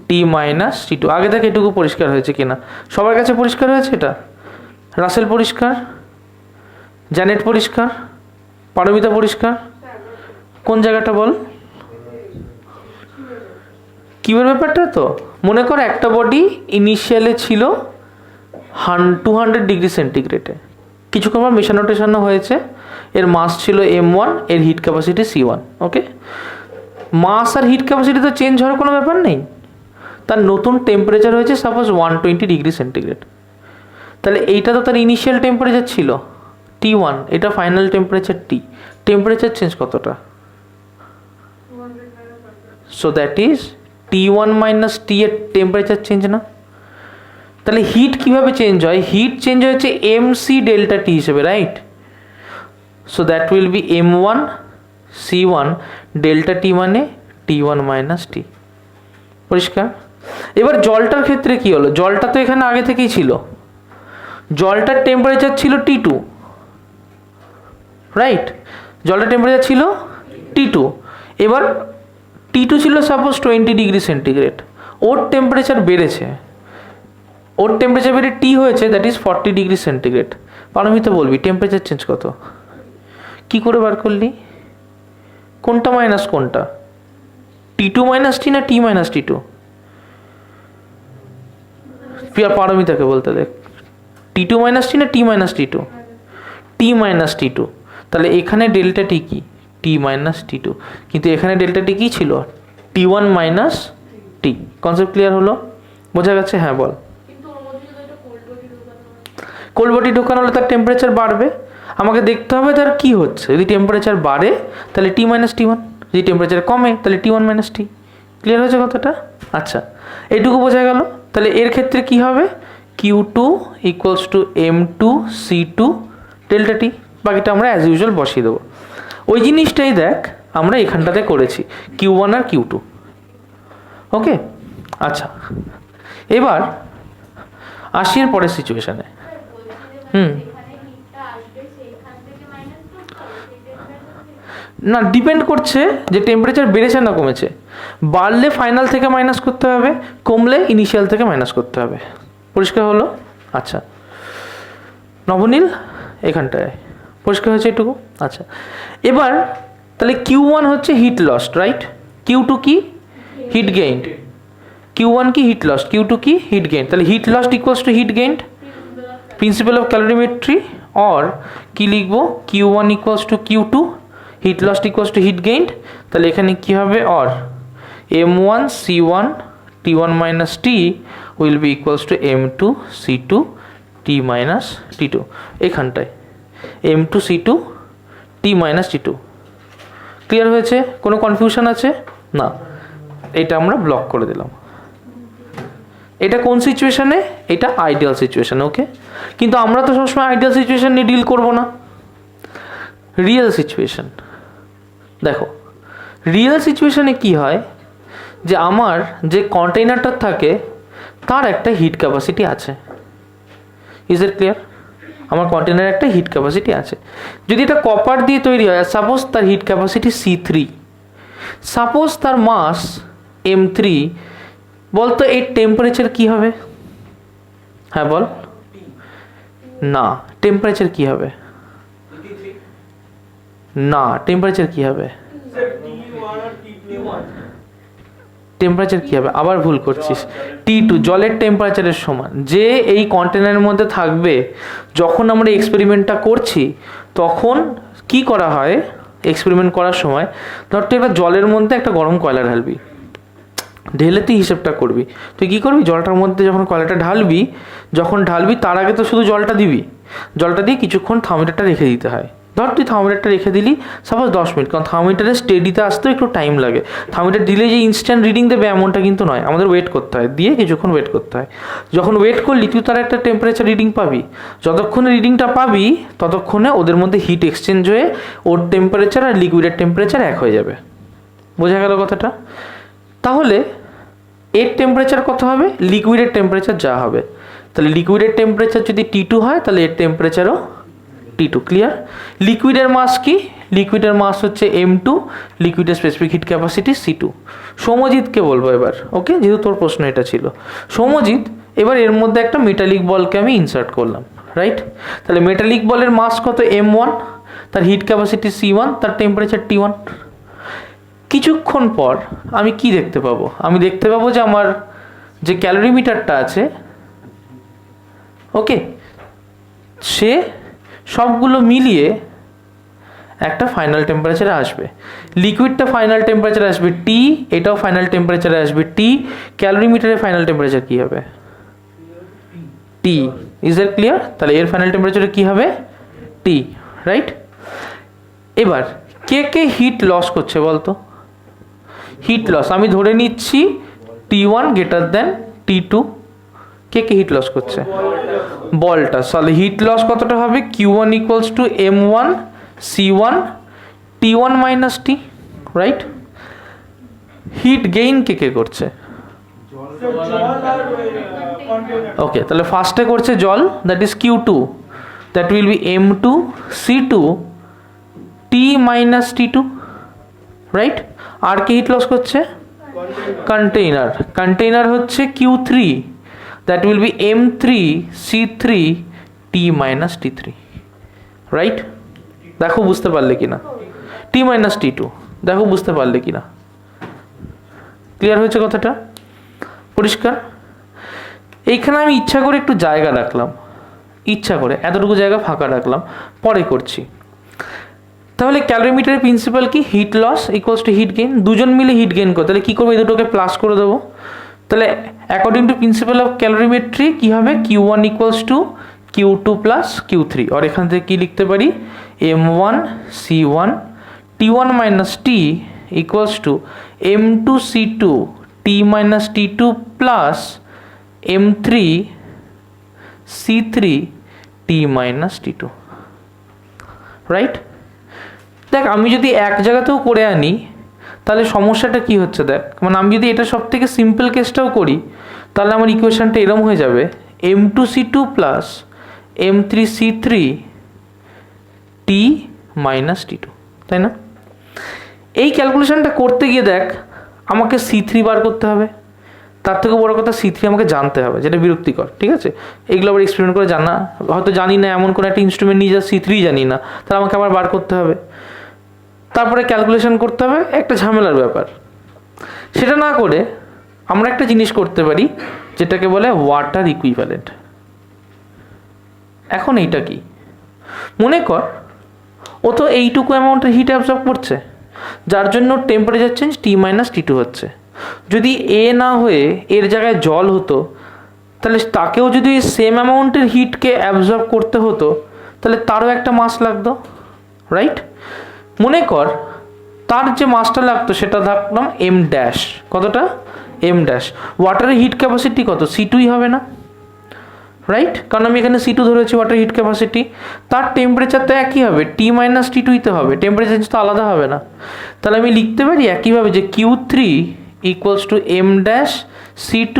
T minus T2। আগে থেকে এটুকু পরিষ্কার হয়েছে কিনা? সবার কাছে পরিষ্কার হয়েছে এটা? রাসেল পরিষ্কার, জ্যানেট পরিষ্কার, পারমিতা পরিষ্কার? কোন জায়গাটা বল? কিউবের ব্যাপারটা তো মনে কর একটা বডি ইনিশিয়ালে ছিল 200 ডিগ্রি সেন্টিগ্রেডে, কিছুক্ষণ পর মেশানো টেশানো হয়েছে, এর মাস ছিল M1, এর হিট ক্যাপাসিটি C1, ওকে? মাস আর হিট ক্যাপাসিটি তো চেঞ্জ হওয়ার কোনো ব্যাপার নেই, তার নতুন টেম্পারেচার হয়েছে সাপোজ 120 ডিগ্রি সেন্টিগ্রেড। তাহলে এইটা তো তার ইনিশিয়াল টেম্পারেচার ছিল T1, এটা final temperature T। Temperature change কতটা? So that is T1 minus T এর টেম্পারেচার চেঞ্জ না? তাহলে হিট কিভাবে চেঞ্জ হয়? হিট চেঞ্জ হয়েছে MC ডেল্টা T হিসেবে, right? So that will be M1 C1 delta T মানে T1 মাইনাস T। পরিষ্কার? এবার জলটার ক্ষেত্রে কি হলো? জলটা তো এখানে আগে থেকেই ছিল, জলটার টেম্পারেচার ছিল T2, রাইট? জলটার টেম্পারেচার ছিল T2। এবার T2 ছিল সাপোজ 20 ডিগ্রি সেন্টিগ্রেড, ওর টেম্পারেচার বেড়েছে, ওর টেম্পারেচার বেড়ে T হয়েছে, that is 40 degree centigrade. Paromita বলবি টেম্পারেচার চেঞ্জ কত? কি করে বার করলি? কোনটা মাইনাস কোনটা? T2 মাইনাস T না T মাইনাস T2? পারমিতাকে বলতে দেখ, T2 মাইনাস T না T minus T2? T minus T2। তাহলে এখানে ডেল্টা T কি? T minus T2। কিন্তু এখানে ডেল্টা T কি ছিল? T1 minus T। Concept clear হলো? বোঝা গেছে? হ্যাঁ বল। কোল্ড বডি ঢোকানো হলে তার টেম্পারেচার বাড়বে, আমাকে দেখতে হবে তার কি হচ্ছে। যদি টেম্পারেচার বাড়ে তাহলে T মাইনাস T1, যদি টেম্পারেচার কমে তাহলে T1 মাইনাস T। ক্লিয়ার হয়েছে কথাটা? আচ্ছা, এইটুকু বোঝা গেল। তাহলে এর ক্ষেত্রে কি হবে? Q2 equals to M2 C2 delta T। বাকিটা আমরা অ্যাজ ইউজুয়াল বসিয়ে দেবো। ওই জিনিসটাই দেখ আমরা এখানটাতে করেছি, Q1 আর Q2, ওকে? আচ্ছা, এবার আসি এর পরের সিচুয়েশানে। না, ডিপেন্ড করছে যে টেম্পারেচার বেড়েছে না কমেছে। বাড়লে ফাইনাল থেকে মাইনাস করতে হবে, কমলে ইনিশিয়াল থেকে মাইনাস করতে হবে। পরিষ্কার হলো? আচ্ছা নবনীল, এখানটায় পরিষ্কার হয়েছে এটুকু? আচ্ছা, এবার তাহলে Q1 হচ্ছে হিট লস্ট, রাইট? Q2 কি? Hit gained. Q1 কি? Hit lost. Q2 কি? Heat gain. তাহলে heat lost equals to heat gained, principle of calorimetry. Or কি লিখবো? Q1 equals to Q2, heat lost equals to heat gained. তাহলে এখানে কি হবে? Or M1 C1 T1 minus T will be equals to M2 C2 T minus T2। এখানটায় M2 C2 T minus T2। Clear হয়েছে? কোনো confusion আছে? না, এটা আমরা ব্লক করে দিলাম। এটা কোন সিচুয়েশনে? এটা আইডিয়াল সিচুয়েশনে, ওকে। কিন্তু আমরা তো সবসময় আইডিয়াল সিচুয়েশন নিয়ে ডিল করবো না। রিয়েল সিচুয়েশন দেখো, রিয়েল সিচুয়েশনে কি হয় যে আমার যে কন্টেইনারটা থাকে তার একটা হিট ক্যাপাসিটি আছে। Is it clear? আমার কন্টেনারে একটা হিট ক্যাপাসিটি আছে। যদি এটা কপার দিয়ে তৈরি হয়, সাপোজ তার হিট ক্যাপাসিটি C3, সাপোজ তার মাস M3, বলতো এর টেম্পারেচার কি হবে? হ্যাঁ বল। না, টেম্পারেচার কি হবে? না, টেম্পারেচার কি হবে? টেম্পারেচার কি হবে? আবার ভুল করছিস। T2 জলের টেম্পারেচারের সমান। যে এই কন্টেনারের মধ্যে থাকবে, যখন আমরা এক্সপেরিমেন্টটা করছি তখন কি করা হয়? এক্সপেরিমেন্ট করার সময় ধর তুই একটা জলের মধ্যে একটা গরম কয়লা ঢালবি, ঢেলে তুই হিসেবটা করবি। তুই কী করবি? জলটার মধ্যে যখন কয়লাটা ঢালবি, যখন ঢালবি তার আগে তো শুধু জলটা দিবি, জলটা দিয়ে কিছুক্ষণ থার্মোমিটারটা রেখে দিতে হয়। ধর তুই থার্মোমিটারটা রেখে দিলি সাপোজ 10 মিনিট, কারণ থার্মোমিটারে স্টেডিতে আসতেও একটু টাইম লাগে। থার্মোমিটার দিলে যে ইনস্ট্যান্ট রিডিং দেবে এমনটা কিন্তু নয়, আমাদের ওয়েট করতে হয়, দিয়ে কিছুক্ষণ ওয়েট করতে হয়। যখন ওয়েট করলি তুই তার একটা টেম্পারেচার রিডিং পাবি, যতক্ষণে রিডিংটা পাবি ততক্ষণে ওদের মধ্যে হিট এক্সচেঞ্জ হয়ে ওর টেম্পারেচার আর লিকুইডের টেম্পারেচার এক হয়ে যাবে। বোঝা গেল কথাটা? তাহলে এর টেম্পারেচার কত হবে? লিকুইডের টেম্পারেচার যা হবে। তাহলে লিকুইডের টেম্পারেচার যদি T2 হয় তাহলে এর টেম্পারেচারও T2। ক্লিয়ার? লিকুইডের মাস কি? লিকুইডের মাস হচ্ছে M2, লিকুইডের স্পেসিফিক হিট ক্যাপাসিটি C2। সৌম্যজিৎকে বলবো এবার, ওকে, যেহেতু তোর প্রশ্ন এটা ছিল। সৌম্যজিৎ, এবার এর মধ্যে একটা মেটালিক বলকে আমি ইনসার্ট করলাম, রাইট? তাহলে মেটালিক বলের মাস কত? M1, তার হিট ক্যাপাসিটি C1, তার টেম্পারেচার T1। কিছুক্ষণ পর আমি কি দেখতে পাবো? আমি দেখতে পাবো যে আমার যে ক্যালোরিমিটারটা আছে, ওকে, সে সবগুলো মিলিয়ে একটা ফাইনাল টেম্পারেচারে আসবে। লিকুইডটা ফাইনাল টেম্পারেচারে আসবে T, এটাও ফাইনাল টেম্পারেচারে আসবে T। ক্যালোরিমিটারের ফাইনাল টেম্পারেচার কি হবে? T। Is that clear? তাহলে এর ফাইনাল টেম্পারেচার কি হবে? T, right? এবার কে কে হিট লস করছে বলতো? হিট লস আমি ধরে নিচ্ছি T1 গ্রেটার দেন T2। কে কে হিট লস করছে? বলটা। তাহলে হিট লস কতটা হবে? Q1 equals to M1 C1 T1 minus T, right? Heat gain কে কে করছে? ওকে, তাহলে ফার্স্টে করছে জল, that is Q2, that will be M2 C2 T minus T2, right? আর কে হিট লস করছে? কন্টেইনার। কন্টেইনার হচ্ছে Q3, that will be M3 C3 T minus T3, right? দেখো বুঝতে পারলে কিনা? T মাইনাস T2, দেখো বুঝতে পারলে কিনা? ক্লিয়ার হয়েছে কথাটা? পরিষ্কার? এইখানে আমি ইচ্ছা করে একটু জায়গা রাখলাম, ইচ্ছা করে এতটুকু জায়গা ফাঁকা রাখলাম, পরে করছি। তাহলে ক্যালোরিমিটারের প্রিন্সিপাল কি? Heat loss equals to heat gain. দুজন মিলে হিট গেইন করে, তাহলে কী করবো? এই দুটোকে প্লাস করে দেবো। তাহলে অ্যাকর্ডিং টু প্রিন্সিপাল অফ ক্যালোরিমেট্রি কী হবে? Q1 equals to Q2 plus Q3, আর এখান থেকে কী লিখতে পারি? M1 C1 T1 minus T equals to M2 C2 T minus T2 plus M3 C3 T minus T2, right? দেখ আমি যদি এক জায়গাতেও করে আনি তাহলে সমস্যাটা কি হচ্ছে দেখ, মানে আমি যদি এটা সব থেকে সিম্পল কেসটাও করি তাহলে আমার ইকুয়েশনটা এরকম হয়ে যাবে M2 C2 plus M3 C3 T minus T2, তাই না? এই ক্যালকুলেশনটা করতে গিয়ে দেখ আমাকে C3 বার করতে হবে, তার থেকে বড় কথা C3 আমাকে জানতে হবে, যেটা বিরক্তিকর। ঠিক আছে, এগুলো আবার এক্সপেরিমেন্ট করে জানা, হয়তো জানি না এমন কোনো একটা ইনস্ট্রুমেন্ট নিয়ে যা C3 জানি না, তাহলে আমাকে আবার বার করতে হবে, তারপরে ক্যালকুলেশন করতে হবে, একটা ঝামেলার ব্যাপার। সেটা না করে আমরা একটা জিনিস করতে পারি যেটাকে বলে ওয়াটার ইকুইভ্যালেন্ট। এখন এইটা কি? মনে কর ও তো এইটুকু অ্যামাউন্টের হিট অ্যাবজর্ব করছে, যার জন্য temperature change T minus T2 হচ্ছে। যদি এ না হয়ে এর জায়গায় জল হতো তাহলে তাকেও যদি সেম অ্যামাউন্টের হিটকে অ্যাবজর্ব করতে হতো তাহলে তারও একটা মাস লাগতো, রাইট? মনে কর তার যে মাসটা লাগতো সেটা থাকলাম M ড্যাশ, কতটা? M dash. ওয়াটারের হিট ক্যাপাসিটি কত? C2ই হবে না, রাইট? কারণ আমি এখানে C2 ধরেছি ওয়াটার হিট ক্যাপাসিটি। তার টেম্পারেচার তো একই হবে, T-T2ই তো হবে, টেম্পারেচার তো আলাদা হবে না। তাহলে আমি লিখতে পারি একইভাবে যে Q3 equals to M dash C2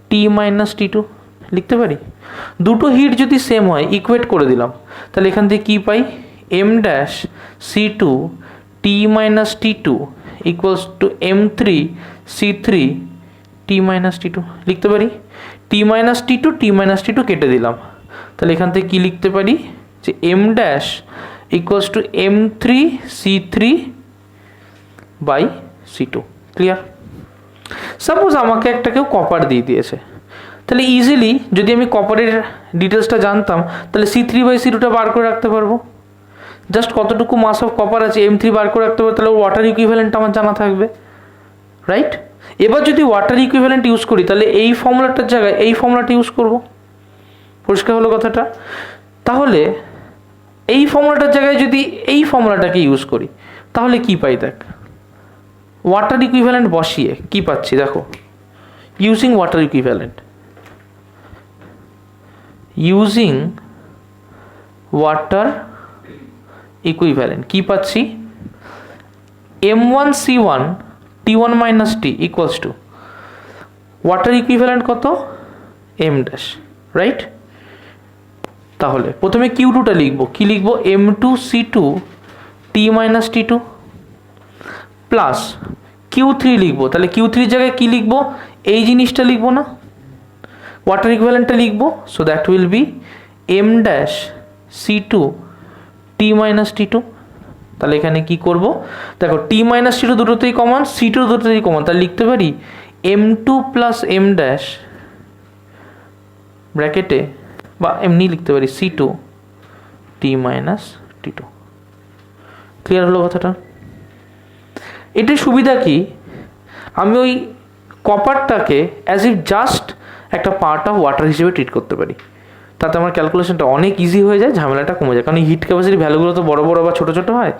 T-T2 লিখতে পারি। দুটো হিট যদি সেম হয়, ইকুয়েট করে দিলাম, তাহলে এখান থেকে কী পাই? M dash C2 T-T2 equals to M3 C3 T-T2 লিখতে পারি। T-T2 T-T2 কেটে দিলাম, তাহলে এখান থেকে কী লিখতে পারি? যে M dash equals to M3 C3 by C2। Clear? Suppose আমাকে একটা কেউ কপার দিয়ে দিয়েছে, তাহলে ইজিলি যদি আমি কপারের ডিটেলসটা জানতাম, তাহলে C3/C2টা বার করে রাখতে পারবো। জাস্ট কতটুকু মাস অফ কপার আছে M3 বার করে রাখতে পারবো, তাহলে ওয়াটার ইকুইভ্যালেন্ট আমার জানা থাকবে, রাইট? এবার যদি ওয়াটার ইকুইভ্যালেন্ট ইউজ করি, তাহলে এই ফর্মুলাটার জায়গায় এই ফর্মুলাটা ইউজ করব। পরিষ্কার হলো কথাটা? তাহলে এই ফর্মুলাটার জায়গায় যদি এই ফর্মুলাটাকে ইউজ করি, তাহলে কি পাই দেখ। ওয়াটার ইকুইভ্যালেন্ট বসিয়ে কি পাচ্ছি দেখো, using water equivalent, using water equivalent কি পাচ্ছি? M1C1 T1 minus T equals to water equivalent কত? M dash, right? তাহলে প্রথমে Q2টা লিখবো, কি লিখবো? M2C2 T-T2 প্লাস Q3 লিখবো, তাহলে Q3 জায়গায় কি লিখবো? এই জিনিসটা লিখবো না, ওয়াটার ইকুইভ্যালেন্টটা লিখবো। So that will be M dash C2 T-T2। তাহলে এখানে কি করব দেখো, T-T2 দুটোতেই কমন, C2 দুটোতেই কমন, তাহলে লিখতে পারি M2 প্লাস এম ড্যাশ ব্র্যাকেটে, বা এমনি লিখতে পারি C2 T-T2। ক্লিয়ার হলো কথাটা? এটার সুবিধা কি, আমি ওই কপারটাকে অ্যাজ ইফ জাস্ট একটা পার্ট অফ ওয়াটার হিসেবে ট্রিট করতে পারি। তাতে আমার ক্যালকুলেশনটা অনেক ইজি হয়ে যায়, ঝামেলাটা কমে যায়। কারণ হিট ক্যাপাসিটি ভ্যালুগুলো তো বড় বড় বা ছোটো ছোটো হয়,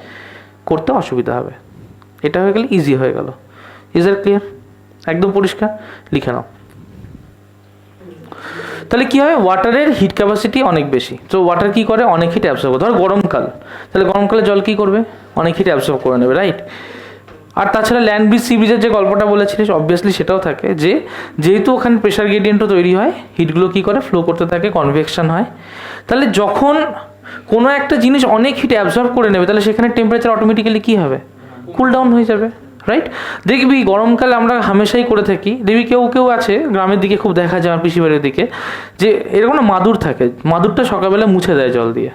করতে অসুবিধা হবে। এটা হয়ে গেলে ইজি হয়ে গেল। ইজ আর ক্লিয়ার? একদম পরিষ্কার? লিখে নাও। তাহলে কী হয়, ওয়াটারের হিট ক্যাপাসিটি অনেক বেশি, তো ওয়াটার কী করে? অনেক হিট অ্যাবসর্ব করে। ধর গরমকাল, তাহলে গরমকালে জল কী করবে? অনেক হিট অ্যাবসর্ব করে নেবে, রাইট? আর তাছাড়া ল্যান্ড ব্রিজ সি ব্রিজের যে গল্পটা বলেছিলিস, অবভিয়াসলি সেটাও থাকে, যে যেহেতু ওখানে প্রেশার গ্রেডিয়েন্টও তৈরি হয়, হিটগুলো কী করে? ফ্লো করতে থাকে, কনভেকশন হয়। তাহলে যখন কোনো একটা জিনিস অনেক হিট অ্যাবজর্ব করে নেবে, তাহলে সেখানে টেম্পারেচার অটোমেটিক্যালি কী হবে? কুল ডাউন হয়ে যাবে, রাইট? দেখবি গরমকালে আমরা হামেশাই করে থাকি, দেখবি কেউ কেউ আছে গ্রামের দিকে খুব দেখা যায়, আমার পিসিবাড়ির দিকে, যে এরকম না মাদুর থাকে, মাদুরটা সকালবেলা মুছে দেয় জল দিয়ে,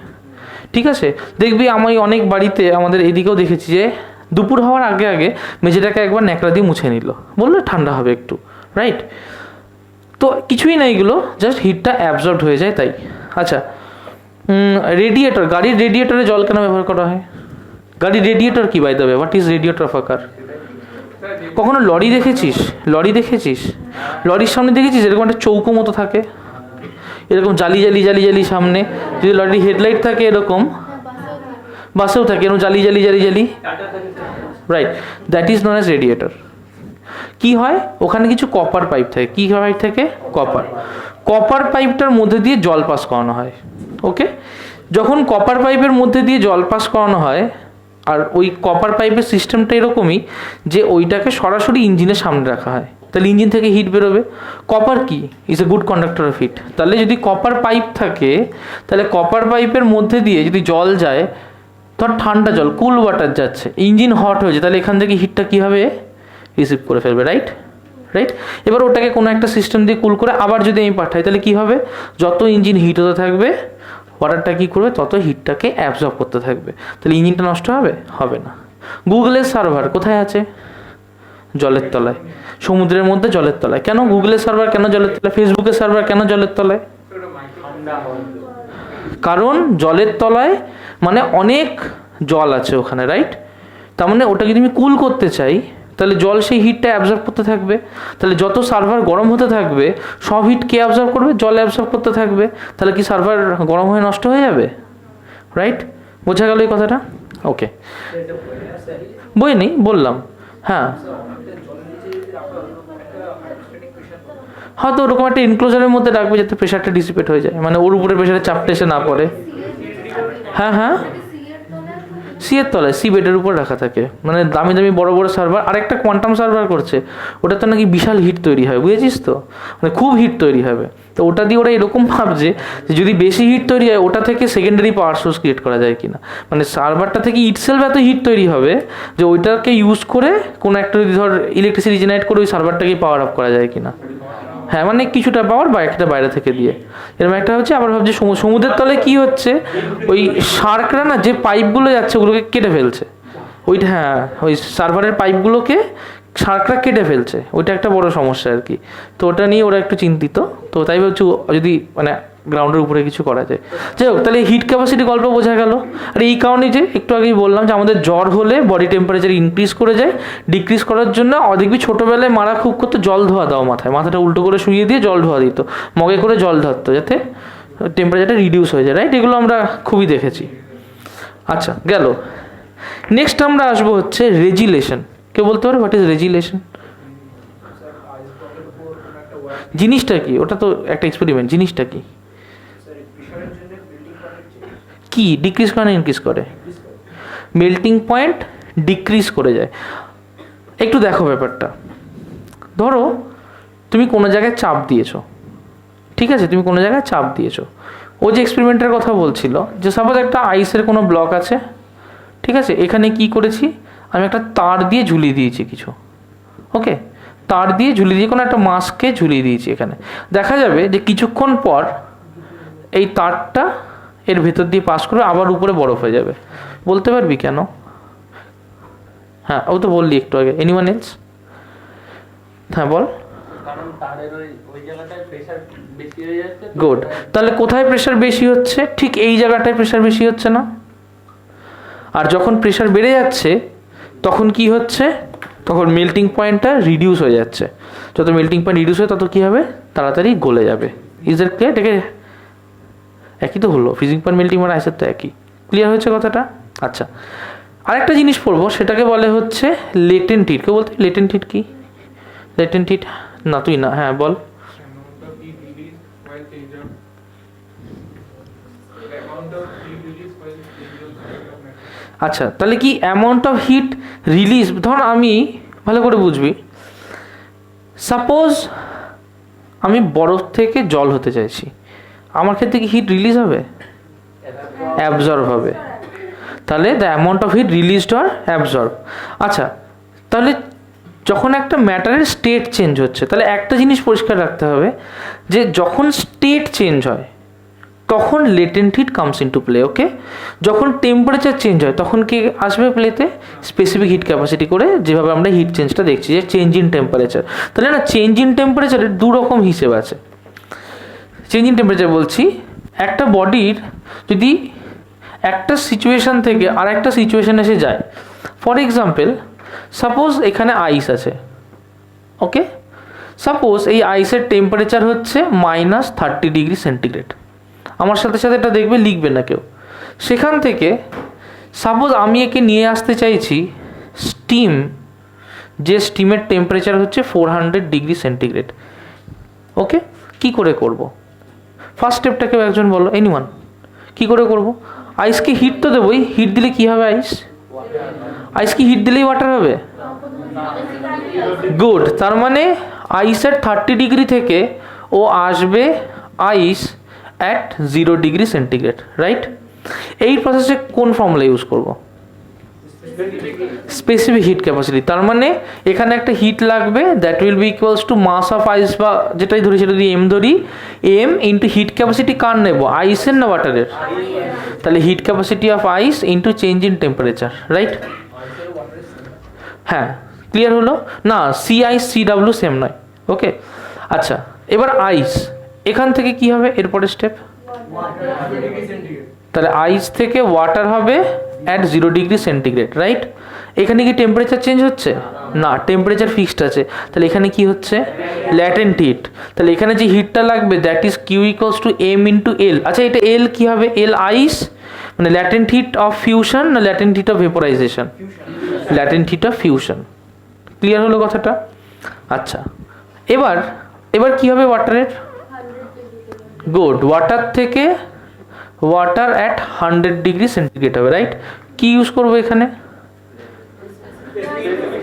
ঠিক আছে? দেখবি আমি অনেক বাড়িতে আমাদের এদিকেও দেখেছি যে দুপুর হওয়ার আগে আগে মেঝেটাকে একবার ন্যাকড়া দিয়ে মুছে নিল, বললো ঠান্ডা হবে একটু, রাইট? তো কিছুই না, এগুলো জাস্ট হিটটা অ্যাবজর্বড হয়ে যায় তাই। আচ্ছা, রেডিয়েটর, গাড়ির রেডিয়েটরে জল কেন ব্যবহার করা হয়? গাড়ির রেডিয়েটর কি by the way? What is radiator of a car? কখনো লরি দেখেছিস? লরি দেখেছিস? লরির সামনে দেখেছিস এরকম একটা চৌকো মতো থাকে, এরকম জালি জালি জালি জালি সামনে, যদি লরির হেডলাইট থাকে এরকম, বাসেও থাকে এরকম জালি জালি জালি জালি, right? That is known as radiator. কি হয়, ওখানে কিছু কপার পাইপ থাকে। কি পাইপ থাকে? কপার। কপার পাইপটার মধ্যে দিয়ে জল পাস করানো হয়, ওকে? যখন কপার পাইপের মধ্যে দিয়ে জল পাস করানো হয়, আর ওই কপার পাইপের সিস্টেমটা এরকমই যে ওইটাকে সরাসরি ইঞ্জিনের সামনে রাখা হয়, তাহলে ইঞ্জিন থেকে হিট বেরোবে। কপার কি? Is a good conductor of heat. তাহলে যদি কপার পাইপ থাকে, তাহলে কপার পাইপের মধ্যে দিয়ে যদি জল যায়, ধর ঠান্ডা জল, কুল ওয়াটার যাচ্ছে, ইঞ্জিন হট হয়েছে, তাহলে এখান থেকে হিটটা কী হবে? রিসিভ করে ফেলবে, রাইট? রাইট? এবার ওটাকে কোনো একটা সিস্টেম দিয়ে কুল করে আবার যদি আমি পাঠাই, তাহলে কী হবে? যত ইঞ্জিন হিট হতে থাকবে, ওয়াটারটা কী করবে? তত হিটটাকে অ্যাবজর্ব করতে থাকবে, তাহলে ইঞ্জিনটা নষ্ট হবে? হবে না। গুগলের সার্ভার কোথায় আছে? জলের তলায়, সমুদ্রের মধ্যে জলের তলায়। কেন গুগলের সার্ভার কেন জলের তলায়? ফেসবুকের সার্ভার কেন জলের তলায়? কারণ জলের তলায় মানে অনেক জল আছে ওখানে, রাইট? তার মানে ওটা যদি আমি কুল করতে চাই, তাহলে জল সেই হিটটা অ্যাবজর্ব করতে থাকবে, তাহলে যত সার্ভার গরম হতে থাকবে, সব হিট কে অ্যাবজর্ব করবে? জল অ্যাবজর্ব করতে থাকবে, তাহলে কি সার্ভার গরম হয়ে নষ্ট হয়ে যাবে? রাইট? বোঝা গেল এই কথাটা? ওকে, বই নেই বললাম, হ্যাঁ হয়তো ওরকম একটা এনক্লোজারের মধ্যে রাখবে যাতে প্রেশারটা ডিসিপেট হয়ে যায়, মানে ওর উপরে প্রেশারের চাপটা এসে না পড়ে। হ্যাঁ হ্যাঁ, সি এর তলায়, সি বেডের উপর রাখা থাকে, মানে দামি দামি বড় বড় সার্ভার। আরেকটা কোয়ান্টাম সার্ভার করছে, ওটাতে নাকি বিশাল হিট তৈরি হয়, বুঝেছিস তো, মানে খুব হিট তৈরি হবে। তো ওটা দিয়ে ওরা এরকম ভাবছে যে যদি বেশি হিট তৈরি হয় ওটা থেকে সেকেন্ডারি পাওয়ার সোর্স ক্রিয়েট করা যায় কিনা, মানে সার্ভারটা থেকে ইটসেলফ এত হিট তৈরি হবে যে ওইটাকে ইউজ করে কোনো একটা যদি ধর ইলেকট্রিসিটি জেনারেট করে ওই সার্ভারটাকে পাওয়ার আপ করা যায় কিনা। হ্যাঁ, মানে কিছুটা পাওয়ার বা একটা বাইরে থেকে দিয়ে এরকম একটা হচ্ছে। আবার ভাবছি সমুদ্রের তলে কি হচ্ছে, ওই শার্করা না যে পাইপগুলো যাচ্ছে ওগুলোকে কেটে ফেলছে, ওইটা হ্যাঁ ওই সার্ভারের পাইপগুলোকে শার্করা কেটে ফেলছে, ওইটা একটা বড় সমস্যা আর কি। তো ওটা নিয়ে ওরা একটু চিন্তিত, তো তাই ভাবছি যদি মানে গ্রাউন্ডের উপরে কিছু করা যায়। যাই হোক, তাহলে হিট ক্যাপাসিটি গল্প বোঝা গেল। আর এই কারণেই যে একটু আগেই বললাম যে আমাদের জ্বর হলে বডি টেম্পারেচার ইনক্রিজ করে যায়, ডিক্রিজ করার জন্য দেখবি ছোটোবেলায় মারা খুব করতো জল ধোয়া দাও মাথায়, মাথাটা উল্টো করে শুইয়ে দিয়ে জল ধোয়া দিত, মগে করে জল ধরতো যাতে টেম্পারেচারটা রিডিউস হয়ে যায়, রাইট? এগুলো আমরা খুবই দেখেছি। আচ্ছা গেল, নেক্সট আমরা আসবো হচ্ছে রেজিলেশন। কেউ বলতে পারে হোয়াট ইজ রেজিলেশন? জিনিসটা কি? ওটা তো একটা এক্সপেরিমেন্ট, জিনিসটা কি? কি ডিক্রিজ করে না ইনক্রিজ করে? মেল্টিং পয়েন্ট ডিক্রিজ করে যায়। একটু দেখো ব্যাপারটা, ধরো তুমি কোনো জায়গায় চাপ দিয়েছো, ঠিক আছে, তুমি কোনো জায়গায় চাপ দিয়েছো। ও যে এক্সপেরিমেন্টের কথা বলছিল যে সাপোজ একটা আইসের কোনো ব্লক আছে, ঠিক আছে, এখানে কি করেছি আমি একটা তার দিয়ে ঝুলিয়ে দিয়েছি কিছু, ওকে, তার দিয়ে ঝুলিয়ে দিয়ে কোনো একটা মাস্ককে ঝুলিয়ে দিয়েছি এখানে। দেখা যাবে যে কিছুক্ষণ পর এই তারটা এর ভেতর দিয়ে পাস করে আবার উপরে বরফ হয়ে যাবে। বলতে পারবি কেন? হ্যাঁ, ও তো বললি একটু আগে। Anyone else? হ্যাঁ বল। গুড। তাহলে কোথায় প্রেশার বেশি হচ্ছে? ঠিক এই জায়গাটায় প্রেশার বেশি হচ্ছে না? আর যখন প্রেশার বেড়ে যাচ্ছে তখন কি হচ্ছে? তখন মেল্টিং পয়েন্টটা রিডিউস হয়ে যাচ্ছে। যত মেল্টিং পয়েন্ট রিডিউস হয় তত কী হবে? তাড়াতাড়ি গলে যাবে। Is that clear? এটাকে একই তো হলো, ফ্রিজিং পয়েন্ট মেল্টিং পয়েন্ট আইসের তো একই। ক্লিয়ার হয়েছে কথাটা? আচ্ছা, আরেকটা জিনিস পড়বো, সেটাকে বলে হচ্ছে লেটেন্ট হিট। কেউ বলতে লেটেন্ট হিট কি? লেটেন্ট হিট না, তুই না, হ্যাঁ বল। আচ্ছা, তাহলে কি অ্যামাউন্ট অফ হিট রিলিজ, ধর আমি ভালো করে বুঝবি, সাপোজ আমি বরফ থেকে জল হতে চাইছি, আমার ক্ষেত্রে কি হিট রিলিজ হবে? অ্যাবজর্ব হবে। তাহলে the amount of hit released or absorb. আচ্ছা, তাহলে যখন একটা ম্যাটারের স্টেট চেঞ্জ হচ্ছে, তাহলে একটা জিনিস পরিষ্কার রাখতে হবে যে যখন স্টেট চেঞ্জ হয় তখন latent heat comes into play, okay? যখন টেম্পারেচার চেঞ্জ হয় তখন কি আসবে প্লেতে? স্পেসিফিক হিট ক্যাপাসিটি করে, যেভাবে আমরা হিট চেঞ্জটা দেখছি যে চেঞ্জ ইন টেম্পারেচার। তাহলে না, চেঞ্জ ইন টেম্পারেচারের দু রকম হিসেব আছে। চেঞ্জ ইন টেম্পারেচার বলছি, একটা বডির যদি একটা সিচুয়েশান থেকে আর একটা সিচুয়েশান এসে যায়, ফর এক্সাম্পল সাপোজ এখানে আইস আছে, ওকে, সাপোজ এই আইসের টেম্পারেচার হচ্ছে -30°C, আমার সাথে সাথে এটা দেখবে, লিখবে না কেউ। সেখান থেকে সাপোজ আমি একে নিয়ে আসতে চাইছি স্টিম, যে স্টিমের টেম্পারেচার হচ্ছে 400°C, ওকে? কি করে করব? ফার্স্ট স্টেপটা কেউ একজন বলো, এনিওয়ান, কি করে করব? আইসকে হিট তো দেবই, হিট দিলে কি হবে? আইস কি হিট দিলেই ওয়াটার হবে? গুড। তার মানে আইসের 30° থেকে ও আসবে আইস অ্যাট 0°C, রাইট? এই প্রসেসে কোন ফর্মুলা ইউজ করব? Specific heat capacity. তার মানে এখানে একটা হিট লাগবে, that will be equals to mass of ice, বা যেটাই ধরি সেটা যদি এম ধরি, এম ইন্টু হিট ক্যাপাসিটি কার নেব? আইসের না ওয়াটারের? তাহলে heat capacity of ice into change in temperature, right? হ্যাঁ, ক্লিয়ার হলো না? C ice C W same নয়, ওকে? আচ্ছা, এবার আইস, এখান থেকে কি হবে এরপরের স্টেপ? তাহলে আইস থেকে ওয়াটার হবে অ্যাট 0°C, রাইট? এখানে কি টেম্পারেচার চেঞ্জ হচ্ছে? না, টেম্পারেচার ফিক্সড আছে। তাহলে এখানে কি হচ্ছে? Latent heat. তাহলে এখানে যে হিটটা লাগবে that is Q equals to M into L. আচ্ছা, এটা এল কি হবে? এল আইস, মানে ল্যাটেন্ট হিট অফ ফিউশন না latent heat of vaporization? Latent heat of fusion. Clear হলো কথাটা? আচ্ছা, এবার এবার কি হবে ওয়াটারের? গুড, ওয়াটার থেকে ওয়াটার অ্যাট 100 ডিগ্রি সেন্টিগ্রেড হবে, রাইট? কি ইউজ করবো এখানে?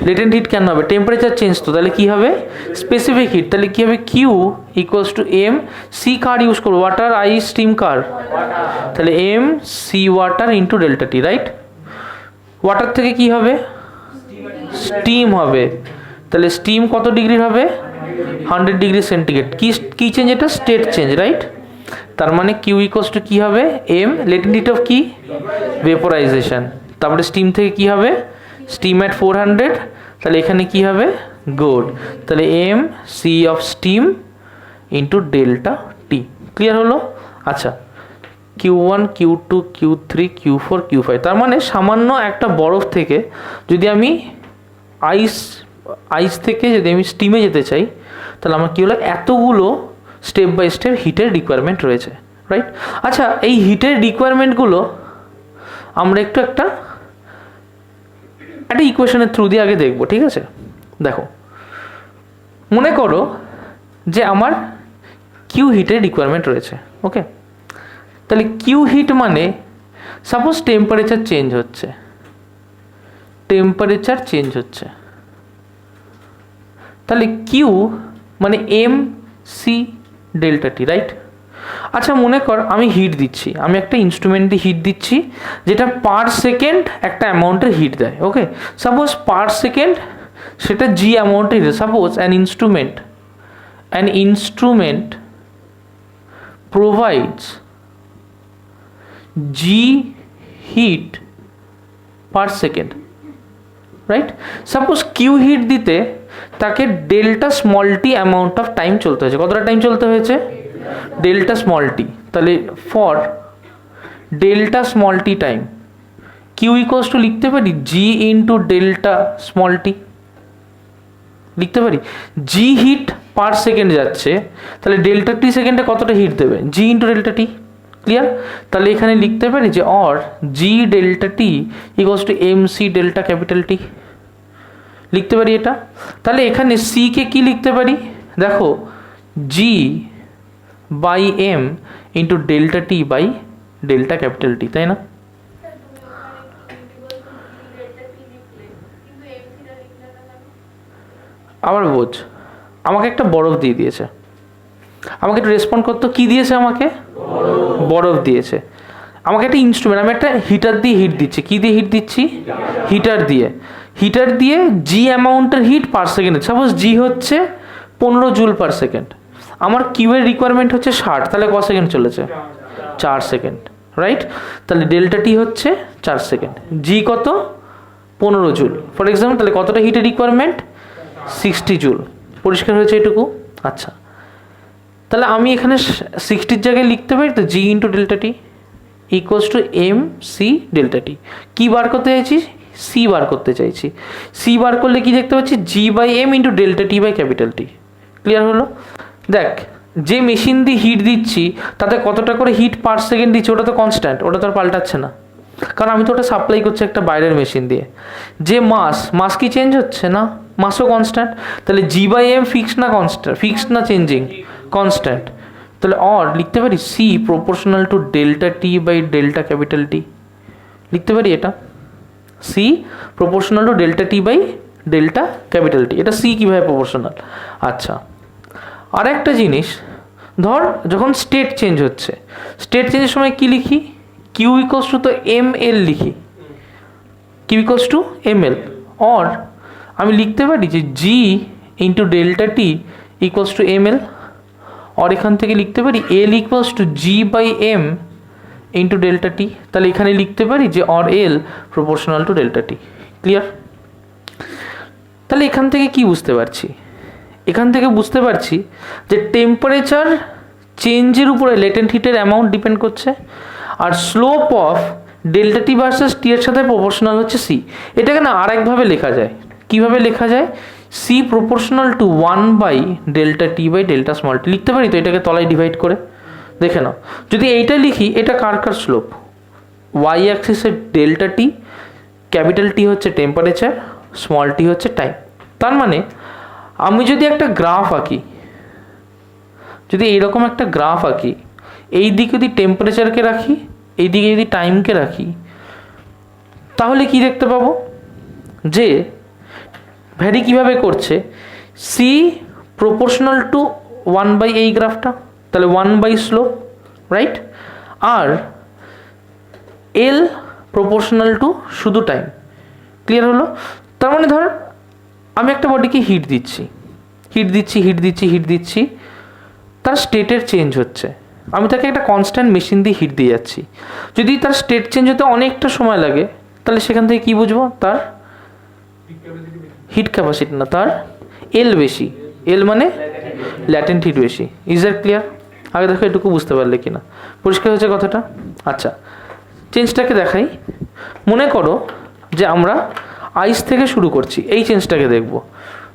লেটেন্ট হিট কেন হবে? টেম্পারেচার চেঞ্জ তো, তাহলে কি হবে? Specific heat. তাহলে কি হবে? Q equals to M C, কার ইউজ করবো? ওয়াটার, আইস, স্টিম, কার? তাহলে M C water into delta T, right? Water থেকে কি হবে? স্টিম হবে। তাহলে স্টিম কত ডিগ্রির হবে? 100 ডিগ্রি সেন্টিগ্রেড। কি চেঞ্জ? এটা স্টেট চেঞ্জ, রাইট? তার মানে কিউ ইকুয়ালস টু কি হবে? এম লেটেন্ট হিট অফ কি? ভেপোরাইজেশন। তারপরে স্টিম থেকে কি হবে? স্টিম অ্যাট 400, তাহলে এখানে কি হবে? গুড, তাহলে M C of steam into delta T. Clear হলো? আচ্ছা, Q1 Q2 Q3 Q4 Q5, তার মানে সামান্য একটা বরফ থেকে যদি আমি আইস থেকে যদি আমি স্টিমে যেতে চাই, তাহলে আমার কী হলো? এতগুলো স্টেপ বাই স্টেপ হিটের রিকোয়ারমেন্ট রয়েছে, রাইট? আচ্ছা, এই হিটের রিকোয়ারমেন্টগুলো আমরা একটা ইকুয়েশনের থ্রু দিয়ে আগে দেখবো, ঠিক আছে? দেখো, মনে করো যে আমার কিউ হিটের রিকোয়ারমেন্ট রয়েছে, ওকে? তাহলে কিউ হিট মানে সাপোজ টেম্পারেচার চেঞ্জ হচ্ছে, তাহলে কিউ মানে M C delta T, right? আচ্ছা, মনে কর আমি হিট দিচ্ছি, আমি একটা ইনস্ট্রুমেন্ট দিয়ে হিট দিচ্ছি যেটা পার সেকেন্ড একটা অ্যামাউন্টের হিট দেয়, ওকে? সাপোজ পার সেকেন্ড সেটা জি অ্যামাউন্টের হিট। Suppose an instrument provides g heat per second, right? Suppose q heat দিতে তাকে delta small T amount of time চলতে হয়েছে। কতটা টাইম চলতে হয়েছে? Delta small T. তাহলে for delta small T time Q equals to লিখতে পারি G into delta small T, লিখতে পারি। জি হিট পার সেকেন্ড যাচ্ছে, তাহলে ডেল্টা টি সেকেন্ডে কতটা হিট দেবে? G into delta T. Clear? তাহলে এখানে লিখতে পারি যে or G delta T equals to M C delta capital T, লিখতে পারি এটা। তাহলে এখানে সি কে কি লিখতে পারি? দেখো, G by M into delta T by delta capital T, তাই না? আবার বোঝ, আমাকে একটা বরফ দিয়ে দিয়েছে, আমাকে একটু রেসপন্ড করতো। কি দিয়েছে আমাকে? বরফ দিয়েছে। আমাকে একটা ইনস্ট্রুমেন্ট, আমি একটা হিটার দিয়ে হিট দিচ্ছি। কি দিয়ে হিট দিচ্ছি? হিটার দিয়ে জি অ্যামাউন্টের হিট পার সেকেন্ড। সাপোজ জি হচ্ছে 15 জুল পার সেকেন্ড, আমার কিউয়ের রিকোয়ারমেন্ট হচ্ছে 60, তাহলে ক সেকেন্ড চলেছে? 4 সেকেন্ড, রাইট? তাহলে ডেল্টা টি হচ্ছে 4 সেকেন্ড, জি কত? 15 জুল ফর এক্সাম্পল। তাহলে কতটা হিটের রিকোয়ারমেন্ট? 60 জুল। পরিষ্কার হয়েছে এটুকু? আচ্ছা, তাহলে আমি এখানে 60-র জায়গায় লিখতে পারি তো G into delta T equals to M C delta T. কী বার করতে চাইছি? সি বার করতে চাইছি। সি বার করলে কি দেখতে পাচ্ছি? G by M into delta T by capital T. Clear হলো? দেখ, যে মেশিন দিয়ে হিট দিচ্ছি তাতে কতটা করে হিট পার সেকেন্ড দিচ্ছে ওটা তো কনস্ট্যান্ট, ওটা তো আর পাল্টাচ্ছে না, কারণ আমি তো ওটা সাপ্লাই করছি একটা বাইরের মেশিন দিয়ে। যে মাস কি চেঞ্জ হচ্ছে না? মাসও কনস্ট্যান্ট। তাহলে জি বাই এম ফিক্সড না কনস্ট্যান্ট? ফিক্সড না চেঞ্জিং? কনস্ট্যান্ট। তাহলে অর লিখতে পারি C proportional to delta T by delta capital T, লিখতে পারি এটা C proportional to delta T by delta capital T. এটা সি কীভাবে প্রপোর্শনাল? আচ্ছা, আর একটা জিনিস, ধর যখন স্টেট চেঞ্জ হচ্ছে, স্টেট চেঞ্জের সময় কি লিখি? কিউ ইকুয়ালস টু তো এম এল লিখি, Q equals to M L. Or আমি লিখতে পারি যে G into delta T equals to M L. और এখান থেকে লিখতে পারি L equals to G by M into delta T. তাহলে এখানে লিখতে পারি যে or L proportional to delta T. Clear? তাহলে এখান থেকে কি বুঝতে পারছি? এখান থেকে বুঝতে পারছি যে টেম্পারেচার চেঞ্জের উপরে লেটেন্ট হিটের অ্যামাউন্ট ডিপেন্ড করছে, আর slope of delta T versus T এর সাথে প্রপোর্শনাল হচ্ছে সি। এটাকে না আরেকভাবে লেখা যায়। কিভাবে লেখা যায়? C proportional to 1 by delta T by delta small T লিখতে পারি তো, এটাকে তলায় ডিভাইড করে। দেখে নাও, যদি এইটা লিখি, এটা কার স্লোপ? ওয়াই অ্যাক্সিসের ডেল্টা টি, ক্যাপিটাল টি হচ্ছে টেম্পারেচার, স্মল টি হচ্ছে টাইম। তার মানে আমি যদি একটা গ্রাফ আঁকি, যদি এইরকম একটা গ্রাফ আঁকি, এই দিকে যদি টেম্পারেচারকে রাখি, এই দিকে যদি টাইমকে রাখি, তাহলে কি দেখতে পাবো যে ভ্যারি কীভাবে করছে, সি প্রপোর্শনাল টু 1/, এই গ্রাফটা, তাহলে 1/, স্লোপ, রাইট, আর এল প্রপোর্শনাল টু শুধু টাইম। ক্লিয়ার হলো? তার মানে ধর আমি একটা বডিকে হিট দিচ্ছি, তার স্টেটের চেঞ্জ হচ্ছে, আমি তাকে একটা কনস্ট্যান্ট মেশিন দিয়ে হিট দিয়ে যাচ্ছি। যদি তার স্টেট চেঞ্জ হতে অনেকটা সময় লাগে, তাহলে সেখান থেকে কী বুঝবো, তার হিট ক্যাপাসিটি না, তার এল বেশি। এল মানে ল্যাটেন্ট হিট বেশি। Is that clear? আগে দেখো এটুকু বুঝতে পারলে কি না, পরিষ্কার হচ্ছে কথাটা? আচ্ছা, চেঞ্জটাকে দেখাই। মনে করো যে আমরা আইস থেকে শুরু করছি, এই চেঞ্জটাকে দেখব।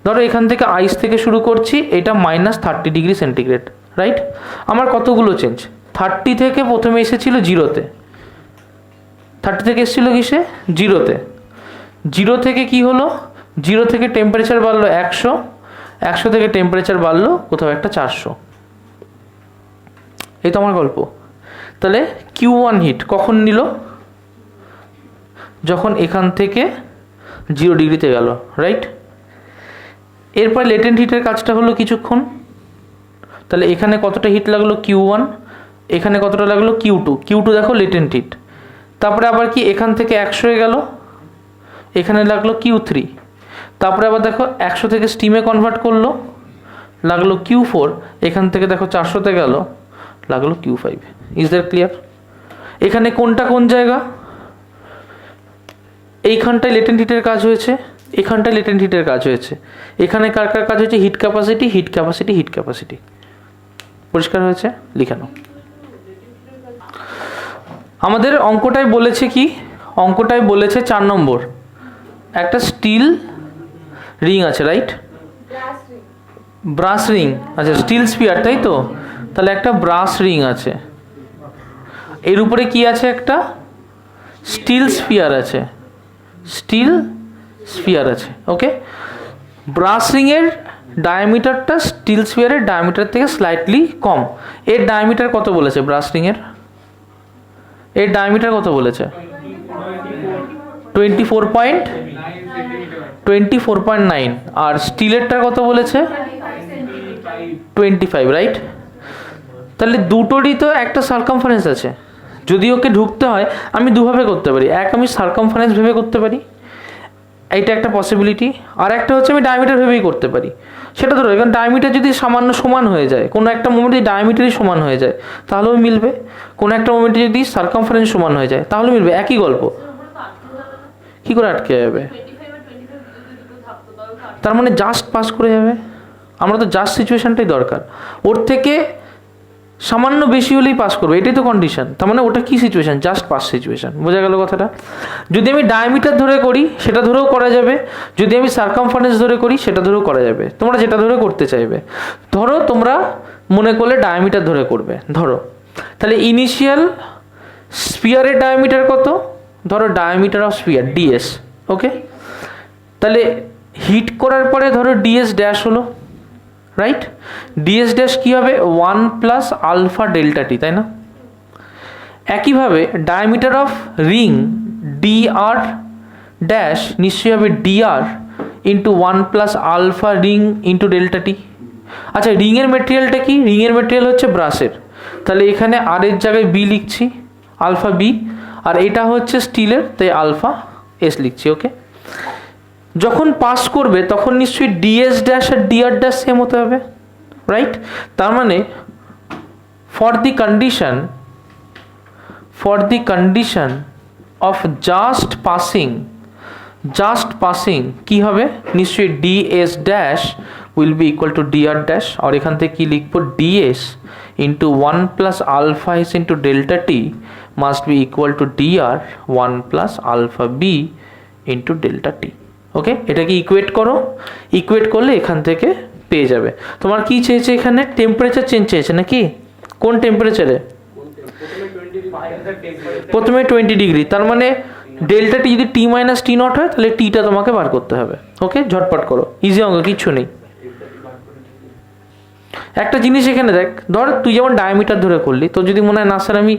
ধরো এখান থেকে আইস থেকে শুরু করছি, এটা -30°C, রাইট? আমার কতগুলো চেঞ্জ, 30 থেকে প্রথমে এসেছিল 0-তে, 30 থেকে এসেছিল কিসে, 0-তে। 0 থেকে কি হলো, 0 থেকে টেম্পারেচার বাড়লো 100, 100 থেকে টেম্পারেচার বাড়লো কোথাও একটা 400। এই তো আমার গল্প। তাহলে Q1 হিট কখন নিল, যখন এখান থেকে 0 ডিগ্রিতে গেল, রাইট? এরপর লেটেন্ট হিটের কাজটা হলো কিছুক্ষণ, তাহলে এখানে কতটা হিট লাগলো Q1, এখানে কতটা লাগলো Q2 দেখো লেটেন্ট হিট। তারপরে আবার কি এখান থেকে 100 হয়ে গেল, এখানে লাগলো Q3। তারপরে আবার দেখো 100 থেকে স্টিমে কনভার্ট করলো, লাগলো Q4। এখান থেকে দেখো 400-তে গেল, লাগলো Q5। Is that clear? এখানে কোনটা কোন জায়গা, এইখানটায় লেটেন্ট হিটের কাজ হয়েছে, এখানটায় লেটেন্ট হিটের কাজ হয়েছে, এখানে কার কার কাজ হয়েছে, হিট ক্যাপাসিটি। পরিষ্কার হয়েছে? লিখে নাও। আমাদের অঙ্কটায় বলেছে কি, অঙ্কটায় বলেছে 4 নম্বর, একটা স্টিল রিং আছে, রাইট? ব্রাশ রিং, আচ্ছা স্টিল স্পিয়ার, তাই তো? তাহলে একটা ব্রাশ রিং আছে, এর উপরে কি আছে, একটা স্টিল স্পিয়ার আছে, ওকে? ব্রাশ রিংয়ের ডায়ামিটারটা স্টিল স্পিয়ারের ডায়ামিটার থেকে স্লাইটলি কম। এর ডায়ামিটার কত বলেছে ব্রাশ রিংয়ের? এর ডায়ামিটার কত বলেছে? 24.9। আর স্টিলেরটা কত বলেছে? 25, রাইট? তাহলে দুটোরই তো একটা সার্কামফারেন্স আছে। যদি ওকে ঢুকতে হয় আমি দুভাবে করতে পারি, এক আমি সার্কামফারেন্স ভেবে করতে পারি, এইটা একটা পসিবিলিটি, আর একটা হচ্ছে আমি ডায়ামিটার ভেবেই করতে পারি। সেটা ধরো কারণ ডায়ামিটার যদি সামান্য সমান হয়ে যায়, কোনো একটা মোমেন্টে যদি ডায়ামিটারই সমান হয়ে যায় তাহলেও মিলবে, কোনো একটা মোমেন্টে যদি সার্কামফারেন্স সমান হয়ে যায় তাহলে মিলবে, একই গল্প। কি করে আটকে যাবে? তার মানে জাস্ট পাস করে যাবে। আমরা তো জাস্ট সিচুয়েশনটাই দরকার, ওর থেকে সামান্য বেশি হলেই পাস করবে, এটাই তো কন্ডিশন। তার মানে ওটা কি সিচুয়েশন? Just pass situation. বোঝা গেল কথাটা? যদি আমি ডায়ামিটার ধরে করি সেটা ধরেও করা যাবে, যদি আমি সার্কামফারেন্স ধরে করি সেটা ধরেও করা যাবে, তোমরা যেটা ধরে করতে চাইবে। ধরো তোমরা মনে করলে ডায়ামিটার ধরে করবে, ধরো তাহলে ইনিশিয়াল স্পিয়ারের ডায়ামিটার কত? ধরো diameter of sphere DS, okay? তাহলে হিট করার পরে ধরো ডিএস ড্যাশ হলো, রাইট? ডিএস ড্যাশ কী হবে? 1 + α∆t, তাই না? একইভাবে diameter of ring DR dash নিশ্চয়ই হবে DR into 1 + α ring into ∆t। আচ্ছা, রিংয়ের মেটেরিয়ালটা কি? রিংয়ের মেটেরিয়াল হচ্ছে ব্রাশের, তাহলে এখানে আর এর জায়গায় বি লিখছি, আলফা বি, আর এটা হচ্ছে স্টিলের, তাই আলফা এস লিখছি, ওকে? যখন পাস করবে তখন নিশ্চয়ই ডিএস ড্যাশ আর ডিআর ড্যাশ সেম হতে হবে, রাইট? তার মানে for the condition of just passing কি হবে? নিশ্চয়ই DS dash will be equal to DR dash, আর এখান থেকে কি লিখবো? DS into 1 + α s into ∆t must be equal to DR 1 + α b into ∆t। Okay, এটাকে ইকুয়েট করো, ইকুয়েট করলে এখান থেকে পেয়ে যাবে। তোমার কি চেয়েছে এখানে? টেম্পারেচার চেঞ্জ চেয়েছে নাকি? কোন টেম্পারেচারে? প্রথমে 20 ডিগ্রি, তার মানে ∆t যদি t - T0 হয় তাহলে টিটা তোমাকে বার করতে হবে। ওকে, ঝটপট করো, ইজি অঙ্ক, কিচ্ছু নেই। একটা জিনিস এখানে দেখ, ধর তুই যেমন ডায়ামিটার ধরে করলি, তো যদি মনে হয় না স্যার আমি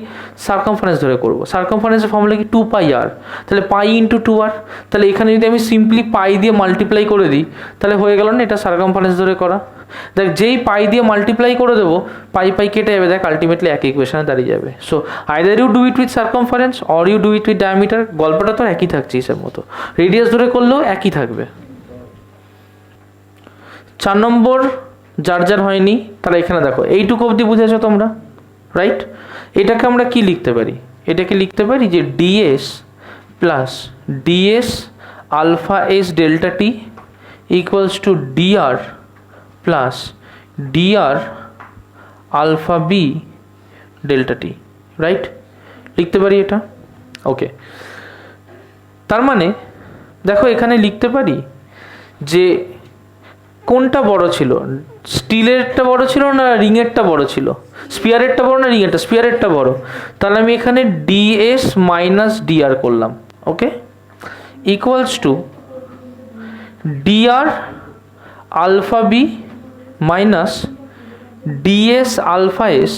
সার্কামফারেন্স ধরে করবো, সার্কামফারেন্সের ফর্মুলা কি 2πr, তাহলে পাই ইন্টু 2r, তাহলে এখানে যদি আমি সিম্পলি পাই দিয়ে মাল্টিপ্লাই করে দিই তাহলে হয়ে গেল না এটা সার্কামফারেন্স ধরে করা। দেখ যেই পাই দিয়ে মাল্টিপ্লাই করে দেবো পাই পাই কেটে যাবে, দেখ আলটিমেটলি এক ইকুয়েশনে দাঁড়িয়ে যাবে। So either you do it with circumference or you do it with diameter, গল্পটা তো একই থাকছে হিসেব মতো, রেডিয়াস ধরে করলেও একই থাকবে। 4 নম্বর যার যার হয়নি তারা এখানে দেখো এইটুকু অবধি বুঝেছো তোমরা, রাইট? এটাকে আমরা কি লিখতে পারি? এটাকে লিখতে পারি যে DS plus DS alpha S delta T equals to DR plus DR alpha B delta T, right? লিখতে পারি এটা, ওকে। তার মানে দেখো এখানে লিখতে পারি যে কোনটা বড় ছিল, স্টিলেরটা বড় ছিল না রিংয়েরটা বড় ছিল, স্পিয়ারেরটা বড় না রিংয়েরটা, স্পিয়ারেরটা বড়। তাহলে আমি এখানে ডিএস মাইনাস ডিআর করলাম, okay, equals to DR alpha B minus DS alpha S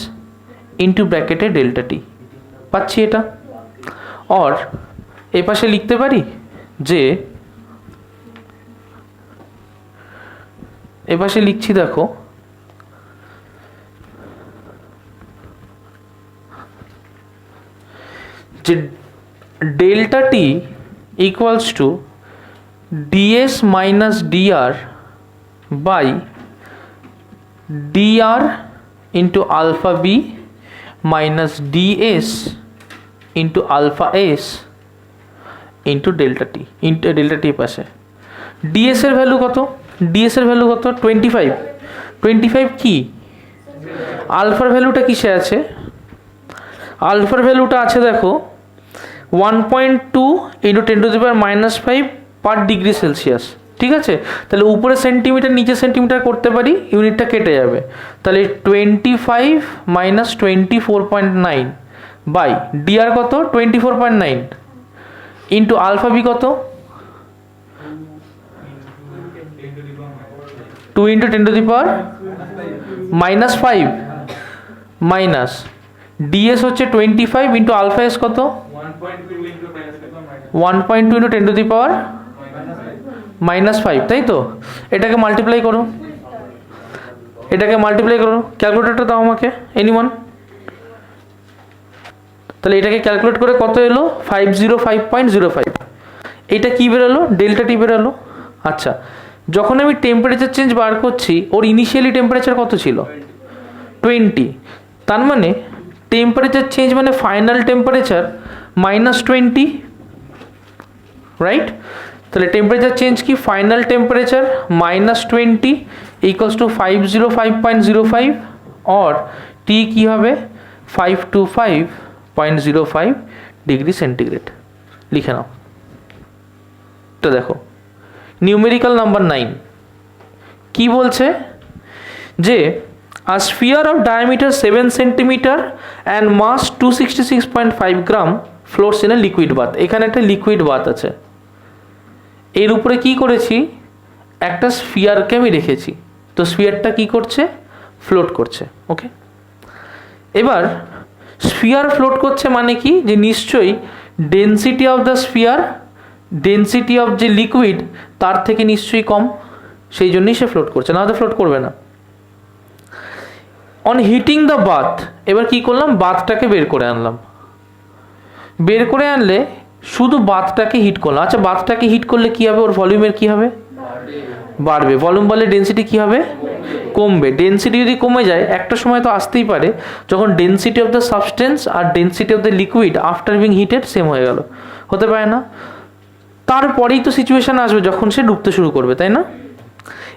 into ব্র্যাকেটে ডেল্টা টি, পাচ্ছি এটা। আর এ পাশে লিখতে পারি যে এপাশে লিখছি দেখো যে delta T equals to DS minus DR by DR into alpha B minus DS into alpha S into delta T, into delta T পাশে ডিএস এর ভ্যালু কত, ডিএস এর ভ্যালু কত 25, 25 কি আলফার ভ্যালুটা কিসে আছে, আলফার ভ্যালুটা আছে দেখো 1.2 ইন্টু 10⁻⁻5 পার ডিগ্রি সেলসিয়াস, ঠিক আছে? তাহলে উপরে সেন্টিমিটার নিচে সেন্টিমিটার করতে পারি, ইউনিটটা কেটে যাবে, তাহলে 25 মাইনাস 24.9 বাই ডিআর কত 24.9 ইন্টু আলফা বি কত 2 ইন্টু 10⁻⁻5 মাইনাস ডিএস হচ্ছে 25 ইন্টু আলফা এস কত 1.2 ইন্টু 10⁻⁻5, তাই তো? এটাকে মাল্টিপ্লাই করো, এটাকে মাল্টিপ্লাই করো, ক্যালকুলেটরটা দাও আমাকে এনিওয়ান। তাহলে এটাকে ক্যালকুলেট করে কত এলো 505.05, এইটা কি বেরোলো ডেল্টা টি বেরোলো। আচ্ছা, যখন আমি টেম্পারেচার চেঞ্জ বার করছি ওর ইনিশিয়ালি টেম্পারেচার কত ছিল 20, তার মানে টেম্পারেচার চেঞ্জ মানে ফাইনাল টেম্পারেচার -20, রাইট? তাহলে টেম্পারেচার চেঞ্জ কি ফাইনাল টেম্পারেচার -20 ইকুয়ালস টু 505.05 और টি কি হবে 525.05 ডিগ্রি সেন্টিগ্রেড, লিখে নাও। তো দেখো নিউমেরিক্যাল নাম্বার 9 কি বলছে যে a sphere of diameter 7 centimeter and mass 266.5 gram floats in a liquid bath। এখানে একটা লিকুইড বাথ আছে, এর উপরে কি করেছি একটা স্ফিয়ারকে আমি রেখেছি, তো স্ফিয়ারটা কি করছে ফ্লোট করছে, ওকে। এবার স্ফিয়ার ফ্লোট করছে মানে কি যে নিশ্চয়ই density of the sphere density of যে লিকুইড তার থেকে নিশ্চয়ই কম, সেই জন্যই সে ফ্লোট করছে, না হলে ফ্লোট করবে না। অন হিটিং দ্য বাথ, এবার কি করলাম বাথটাকে বের করে আনলাম, বের করে আনলে শুধু বাথটাকে হিট করলাম। আচ্ছা বাথটাকে হিট করলে কি হবে, ওর ভলিউমের কি হবে বাড়বে, ভলিউম বাড়লে ডেনসিটি কি হবে কমবে। ডেনসিটি যদি কমে যায় একটা সময় তো আসতেই পারে যখন ডেনসিটি অফ দ্য সাবস্টেন্স আর density of the liquid after being heated same হয়ে গেল, হতে পারে না? তারপরেই তো সিচুয়েশন আসবে যখন সে ডুবতে শুরু করবে, তাই না?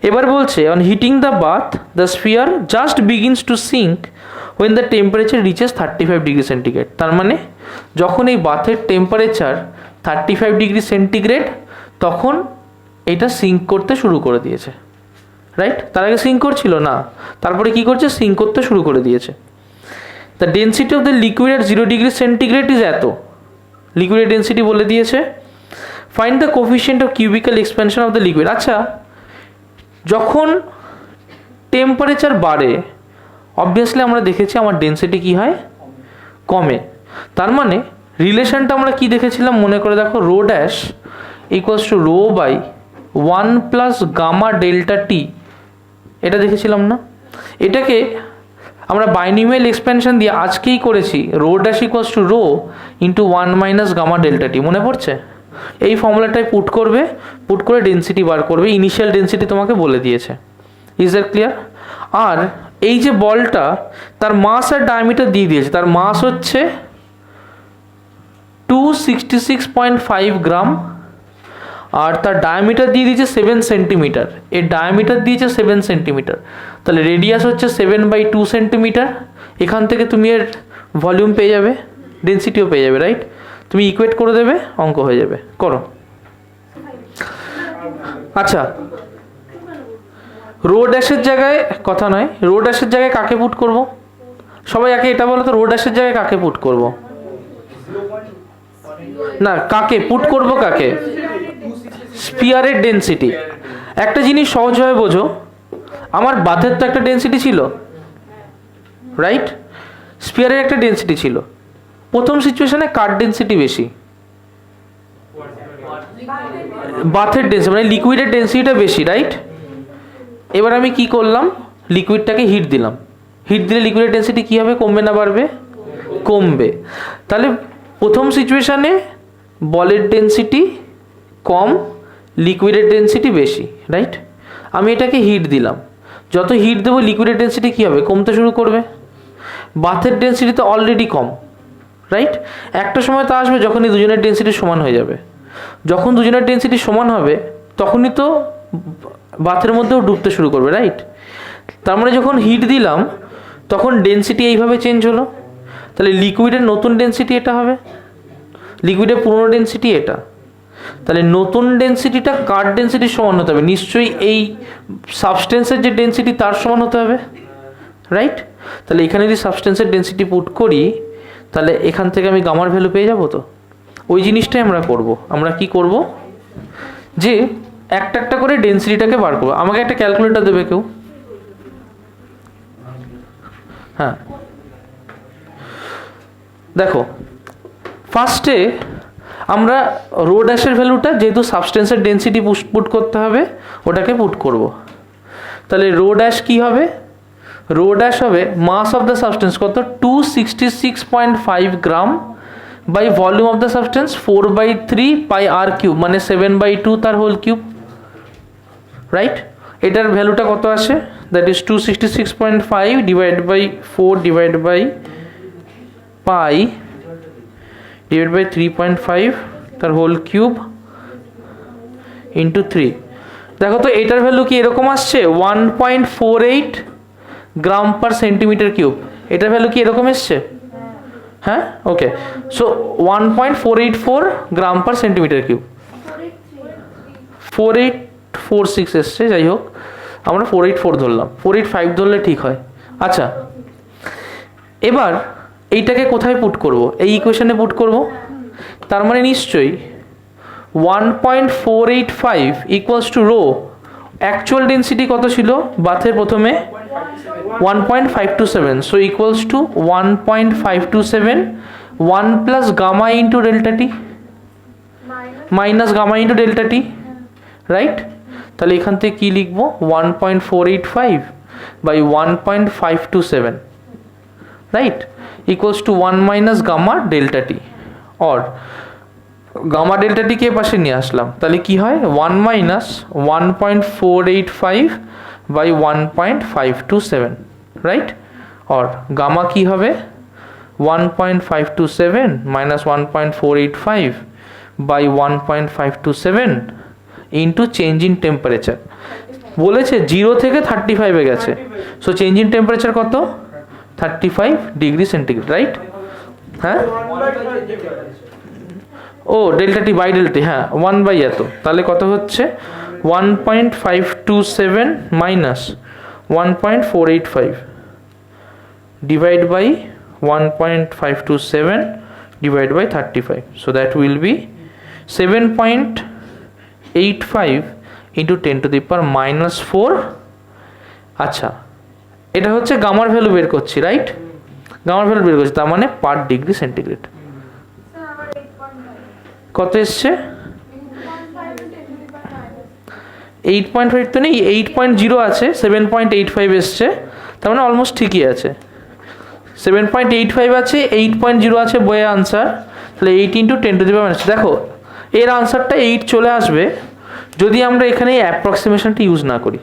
এবার বলছে on heating the bath the sphere just begins to sink when the temperature reaches 35 degree centigrade. তার মানে যখন এই বাথের টেম্পারেচার 35 ডিগ্রি সেন্টিগ্রেড তখন এটা সিঙ্ক করতে শুরু করে দিয়েছে, রাইট? তার আগে সিঙ্ক করছিল না, তারপরে কি করছে সিঙ্ক করতে শুরু করে দিয়েছে। The density of the liquid at 0 degree centigrade is এত, লিকুইডের ডেন্সিটি বলে দিয়েছে। Find the coefficient of cubical expansion of the liquid. আচ্ছা যখন টেম্পারেচার বাড়ে অবভিয়াসলি আমরা দেখেছি আমার ডেন্সিটি কি হয়, কমে। তার মানে রিলেশনটা আমরা কি দেখেছিলাম মনে করে দেখো, rho dash equals to rho by 1 plus gamma delta টি, এটা দেখেছিলাম না? এটাকে আমরা বাইনোমিয়াল এক্সপেনশন দিয়ে আজকেই করেছি, rho dash equals to rho into 1 minus gamma delta T, মনে পড়ছে? এই ফর্মুলাটাই পুট করবে, পুট করে ডেন্সিটি বার করবে, ইনিশিয়াল ডেন্সিটি তোমাকে বলে দিয়েছে। Is that clear? আর এই যে বলটা তার মাস আর ডায়ামিটার দিয়ে দিয়েছে, তার মাস হচ্ছে 266.5 গ্রাম আর তার ডায়ামিটার দিয়ে দিয়েছে 7 সেন্টিমিটার, এর ডায়ামিটার দিয়েছে 7 সেন্টিমিটার, তাহলে রেডিয়াস হচ্ছে 7/2 সেন্টিমিটার। এখান থেকে তুমি এর ভলিউম পেয়ে যাবে, ডেন্সিটিও পেয়ে যাবে, রাইট? তুমি ইকুয়েট করে দেবে, অঙ্ক হয়ে যাবে, করো। আচ্ছা, রো ড্যাশের জায়গায় কথা নয়, রো ড্যাশের জায়গায় কাকে পুট করব? সবাই আগে এটা বলো তো, রো ড্যাশের জায়গায় কাকে পুট করব? না, কাকে পুট করব, কাকে? স্পিয়ারের ডেন্সিটি। একটা জিনিস সহজভাবে বোঝো, আমার বাথের তো একটা ডেন্সিটি ছিল, রাইট? স্পিয়ারের একটা ডেন্সিটি ছিল। প্রথম সিচুয়েশনে কার ডেন্সিটি বেশি? বাথের ডেন্সিটি, মানে লিকুইডের ডেন্সিটিটা বেশি, রাইট? এবার আমি কি করলাম, লিকুইডটাকে হিট দিলাম। হিট দিলে লিকুইডের ডেন্সিটি কী হবে, কমবে না বাড়বে? কমবে। তাহলে প্রথম সিচুয়েশানে বলের ডেন্সিটি কম, লিকুইডের ডেন্সিটি বেশি, রাইট? আমি এটাকে হিট দিলাম, যত হিট দেবো লিকুইডের ডেন্সিটি কী হবে, কমতে শুরু করবে। বাথের ডেন্সিটি তো অলরেডি কম, রাইট? একটা সময় তো আসবে যখন এই দুজনের ডেন্সিটি সমান হয়ে যাবে। যখন দুজনের ডেন্সিটি সমান হবে তখনই তো বাথের মধ্যেও ডুবতে শুরু করবে, রাইট? তার মানে যখন হিট দিলাম তখন ডেন্সিটি এইভাবে চেঞ্জ হলো, তাহলে লিকুইডের নতুন ডেন্সিটি এটা হবে, লিকুইডের পুরনো ডেন্সিটি এটা। তাহলে নতুন ডেন্সিটিটা কার ডেন্সিটির সমান হতে হবে, নিশ্চয়ই এই সাবস্টেন্সের যে ডেন্সিটি তার সমান হতে হবে, রাইট? তাহলে এখানে যদি সাবস্টেন্সের ডেন্সিটি পুট করি তাহলে এখান থেকে আমি গামার ভ্যালু পেয়ে যাবো। তো ওই জিনিসটাই আমরা করব। আমরা কি করব, যে একটা একটা করে ডেন্সিটিটাকে বার করবো। আমাকে একটা ক্যালকুলেটর দেবে কেউ? হ্যাঁ, দেখো ফার্স্টে আমরা রো ড্যাশের ভ্যালুটা, যেহেতু সাবস্টেন্সের ডেন্সিটি পুট করতে হবে, ওটাকে পুট করব। তাহলে রো ড্যাশ কী হবে, রো ড্যাশ হবে মাস অফ দ্য সাবস্টেন্স কত, 266.5 gram by volume of the substance 4/3 pi R cube, মানে 7/2 তার হোল কিউব, রাইট? এটার ভ্যালুটা কত আসে, that is 266.5 divide by 4 divide by pi divide by 3.5 তার হোল কিউব ইন্টু 3। দেখো তো এটার ভ্যালু কি এরকম আসছে, 1.48 গ্রাম পার সেন্টিমিটার কিউব। এটার ভ্যালু কি এরকম এসছে? হ্যাঁ, ওকে। সো 1.484 গ্রাম পার সেন্টিমিটার কিউব, 4846 এসছে, যাই হোক আমরা 484 ধরলাম, 485 ধরলে ঠিক হয়। আচ্ছা, এবার এইটাকে কোথায় পুট করব, এই ইকুয়েশনে পুট করব। তার মানে নিশ্চয়ই 1.485 equals to rho, actual density কত ছিল বাথের প্রথমে, 1.527, so equals to 1.527 1 plus gamma into delta T minus gamma into delta T, right? তাহলে এখান থেকে কী লিখবো, 1.485 by 1.527, right, equals to 1 minus gamma delta T, or gamma delta টিকে পাশে নিয়ে আসলাম, তাহলে কি হয় 1 minus 1.485 by 1.527, right? Or gamma কি হবে 1.527 minus 1.485 by 1.527 into change in temperature. বলেছে 0 থেকে 35-এ গেছে, সো চেঞ্জ ইন টেম্পারেচার কত, 35 ডিগ্রি সেন্টিগ্রেড, রাইট? হ্যাঁ, ও delta T by delta T, হ্যাঁ 1 বাই এত, তাহলে কত হচ্ছে 1.527 minus 1.485 divide by 1.527 divide by 35, so that will be 7.85 into 10 to the power minus 4। আচ্ছা, এটা হচ্ছে গামার ভ্যালু বের করছি, রাইট? গামার ভ্যালু বের করছি, তার মানে পার ডিগ্রি সেন্টিগ্রেড কত এসছে? 8.5 তো নেই, 8.0 আছে, 7.85 এসছে, তার মানে অলমোস্ট ঠিকই আছে। 7.85 আছে, 8.0 আছে বইয়ে আনসার, তাহলে 8 × 10⁻⁻⁻। দেখো এর আনসারটা 8 চলে আসবে যদি আমরা এখানে অ্যাপ্রক্সিমেশনটা ইউজ না করি।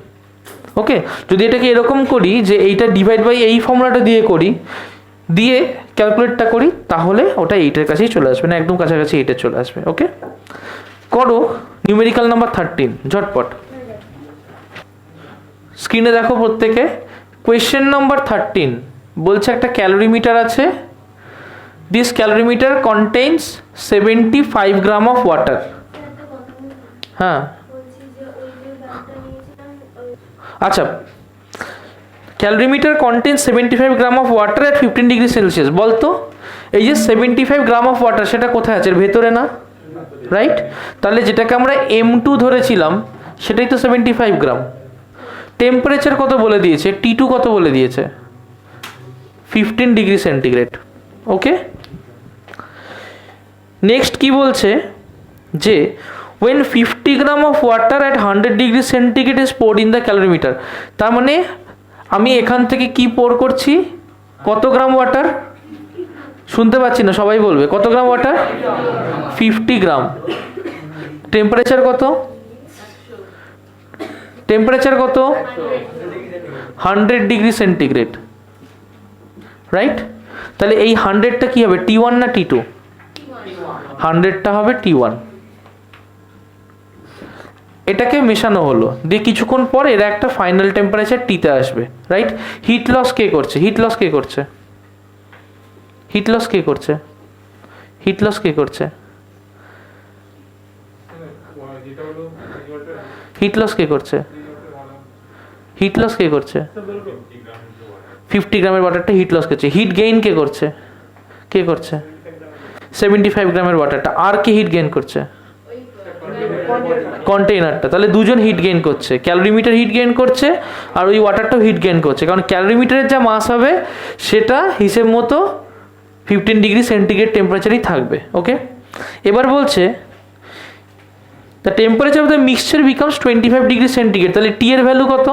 ওকে, যদি এটাকে এরকম করি যে এইটা ডিভাইড বাই এই ফর্মুলাটা দিয়ে করি, দিয়ে ক্যালকুলেটটা করি, তাহলে ওটা 8-এর কাছেই চলে আসবে, না একদম কাছাকাছি 8-এর চলে আসবে। ওকে, করো নিউমেরিক্যাল নাম্বার 13 ঝটপট। স্ক্রিনে দেখো প্রত্যেকে। কোয়েশ্চেন নাম্বার 13 বলছে একটা ক্যালোরিমিটার আছে। This calorimeter contains 75 gram of water. হ্যাঁ আচ্ছা, calorimeter contains 75 gram of water at 15 degree Celsius. বলতো এই যে 75 গ্রাম অফ ওয়াটার সেটা কোথায় আছে? এর ভেতরে না, রাইট? তাহলে যেটাকে আমরা M2 ধরেছিলাম সেটাই তো 75 গ্রাম। টেম্পারেচার কত বলে দিয়েছে? T2 কত বলে দিয়েছে? 15 ডিগ্রি সেন্টিগ্রেড। ওকে, নেক্সট কি বলছে যে when 50 gram of water at 100 degree centigrade is poured in the calorimeter। তার মানে আমি এখান থেকে কি পোর করছি? কত গ্রাম ওয়াটার? শুনতে পাচ্ছি না, সবাই বলবে কত গ্রাম ওয়াটার? 50 গ্রাম। টেম্পারেচার কত? টেম্পারেচার কত? 100 ডিগ্রি সেন্টিগ্রেড, রাইট? তাহলে এই 100টা কি হবে? T1 না T2? 100টা হবে T1। এটাকে মেশানো হলো, দিয়ে কিছুক্ষণ পর এর একটা ফাইনাল টেম্পারেচার টিতে আসবে, রাইট? হিট লস কে করছে? হিট লস কে করছে? হিট লস কে করছে? হিট লস কে করছে? হিট লস কে করছে? হিট লস কে করছে? 50 গ্রামের ওয়াটারটা হিট লস করছে। হিট গেইন কে করছে? কে করছে? 75 গ্রামের ওয়াটারটা। আর কে হিট গেইন করছে? কন্টেইনারটা। তাহলে দুজন হিট গেইন করছে, ক্যালোরিমিটার হিট গেইন করছে আর ওই ওয়াটারটাও হিট গেইন করছে, কারণ ক্যালোরিমিটারের যা মাস হবে সেটা হিসেব মতো 15 ডিগ্রি সেন্টিগ্রেড টেম্পারেচারই থাকবে। ওকে, এবার বলছে the temperature of the mixture becomes 25 degree centigrade. তাহলে টি এর ভ্যালু কত?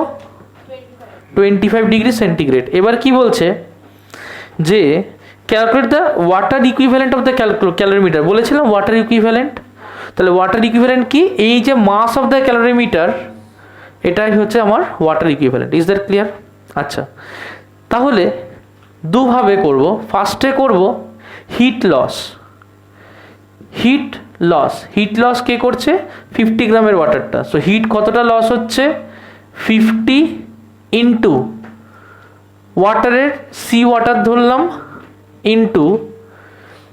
25 ডিগ্রি সেন্টিগ্রেড। এবার কি বলছে যে calculate the water equivalent of the calorimeter. বলেছিলাম ওয়াটার ইকুইভ্যালেন্ট, তাহলে ওয়াটার ইকুইভ্যালেন্ট কি? এই যে মাস অফ দ্য ক্যালোরিমিটার, এটাই হচ্ছে আমার water equivalent. Is that clear? আচ্ছা, তাহলে দুভাবে করব। ফার্স্টে করব heat loss. Heat loss, heat loss কে করছে? 50 গ্রামের ওয়াটারটা। সো হিট কতটা লস হচ্ছে? 50 ইন্টু ওয়াটারের সি ওয়াটার ধরলাম ইন্টু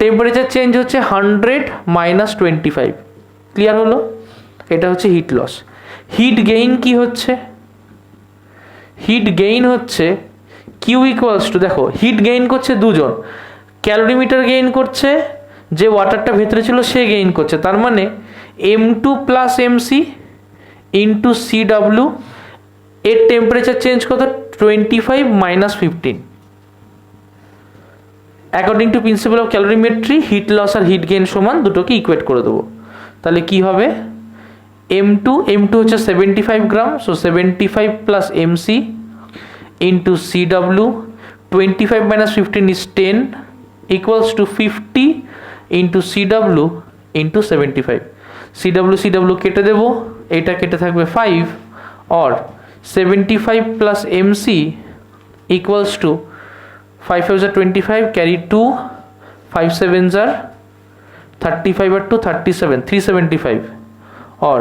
টেম্পারেচার চেঞ্জ হচ্ছে 100 - 25। ক্লিয়ার হলো? এটা হচ্ছে হিট লস। হিট গেইন কি হচ্ছে? হিট গেইন হচ্ছে কিউ ইকুয়ালস টু, দেখো হিট গেইন করছে দুজন, ক্যালোরিমিটার গেইন করছে, যে ওয়াটারটা ভেতরে ছিল সে গেইন করছে, তার মানে M2 + MC ইন্টু CW। এর টেম্পারেচার চেঞ্জ কত? 25 - 15। According to principal of calorimetry heat loss আর হিট গেইন সমান, দুটোকে ইকুয়েট করে দেবো। তাহলে কি হবে? M2 হচ্ছে 75 gram, so 75 + MC into CW। 25 - 15 is 10 equals to 50 into CW into 75। CW কেটে দেবো, এটা কেটে থাকবে 5, or 75 + MC equals to 5 5 are 25, carry 2, 5 7s are 35 R 2 37, 375, or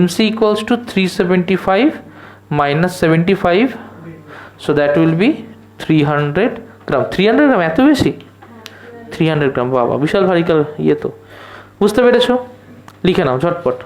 MC equals to 375 minus 75, so that will be 300 গ্রাম। 300 গ্রাম এত বেশি? 300 গ্রাম, বাবা বিশাল ভারী ইয়ে তো। বুঝতে পেরেছো? লিখে নাও ঝটপট।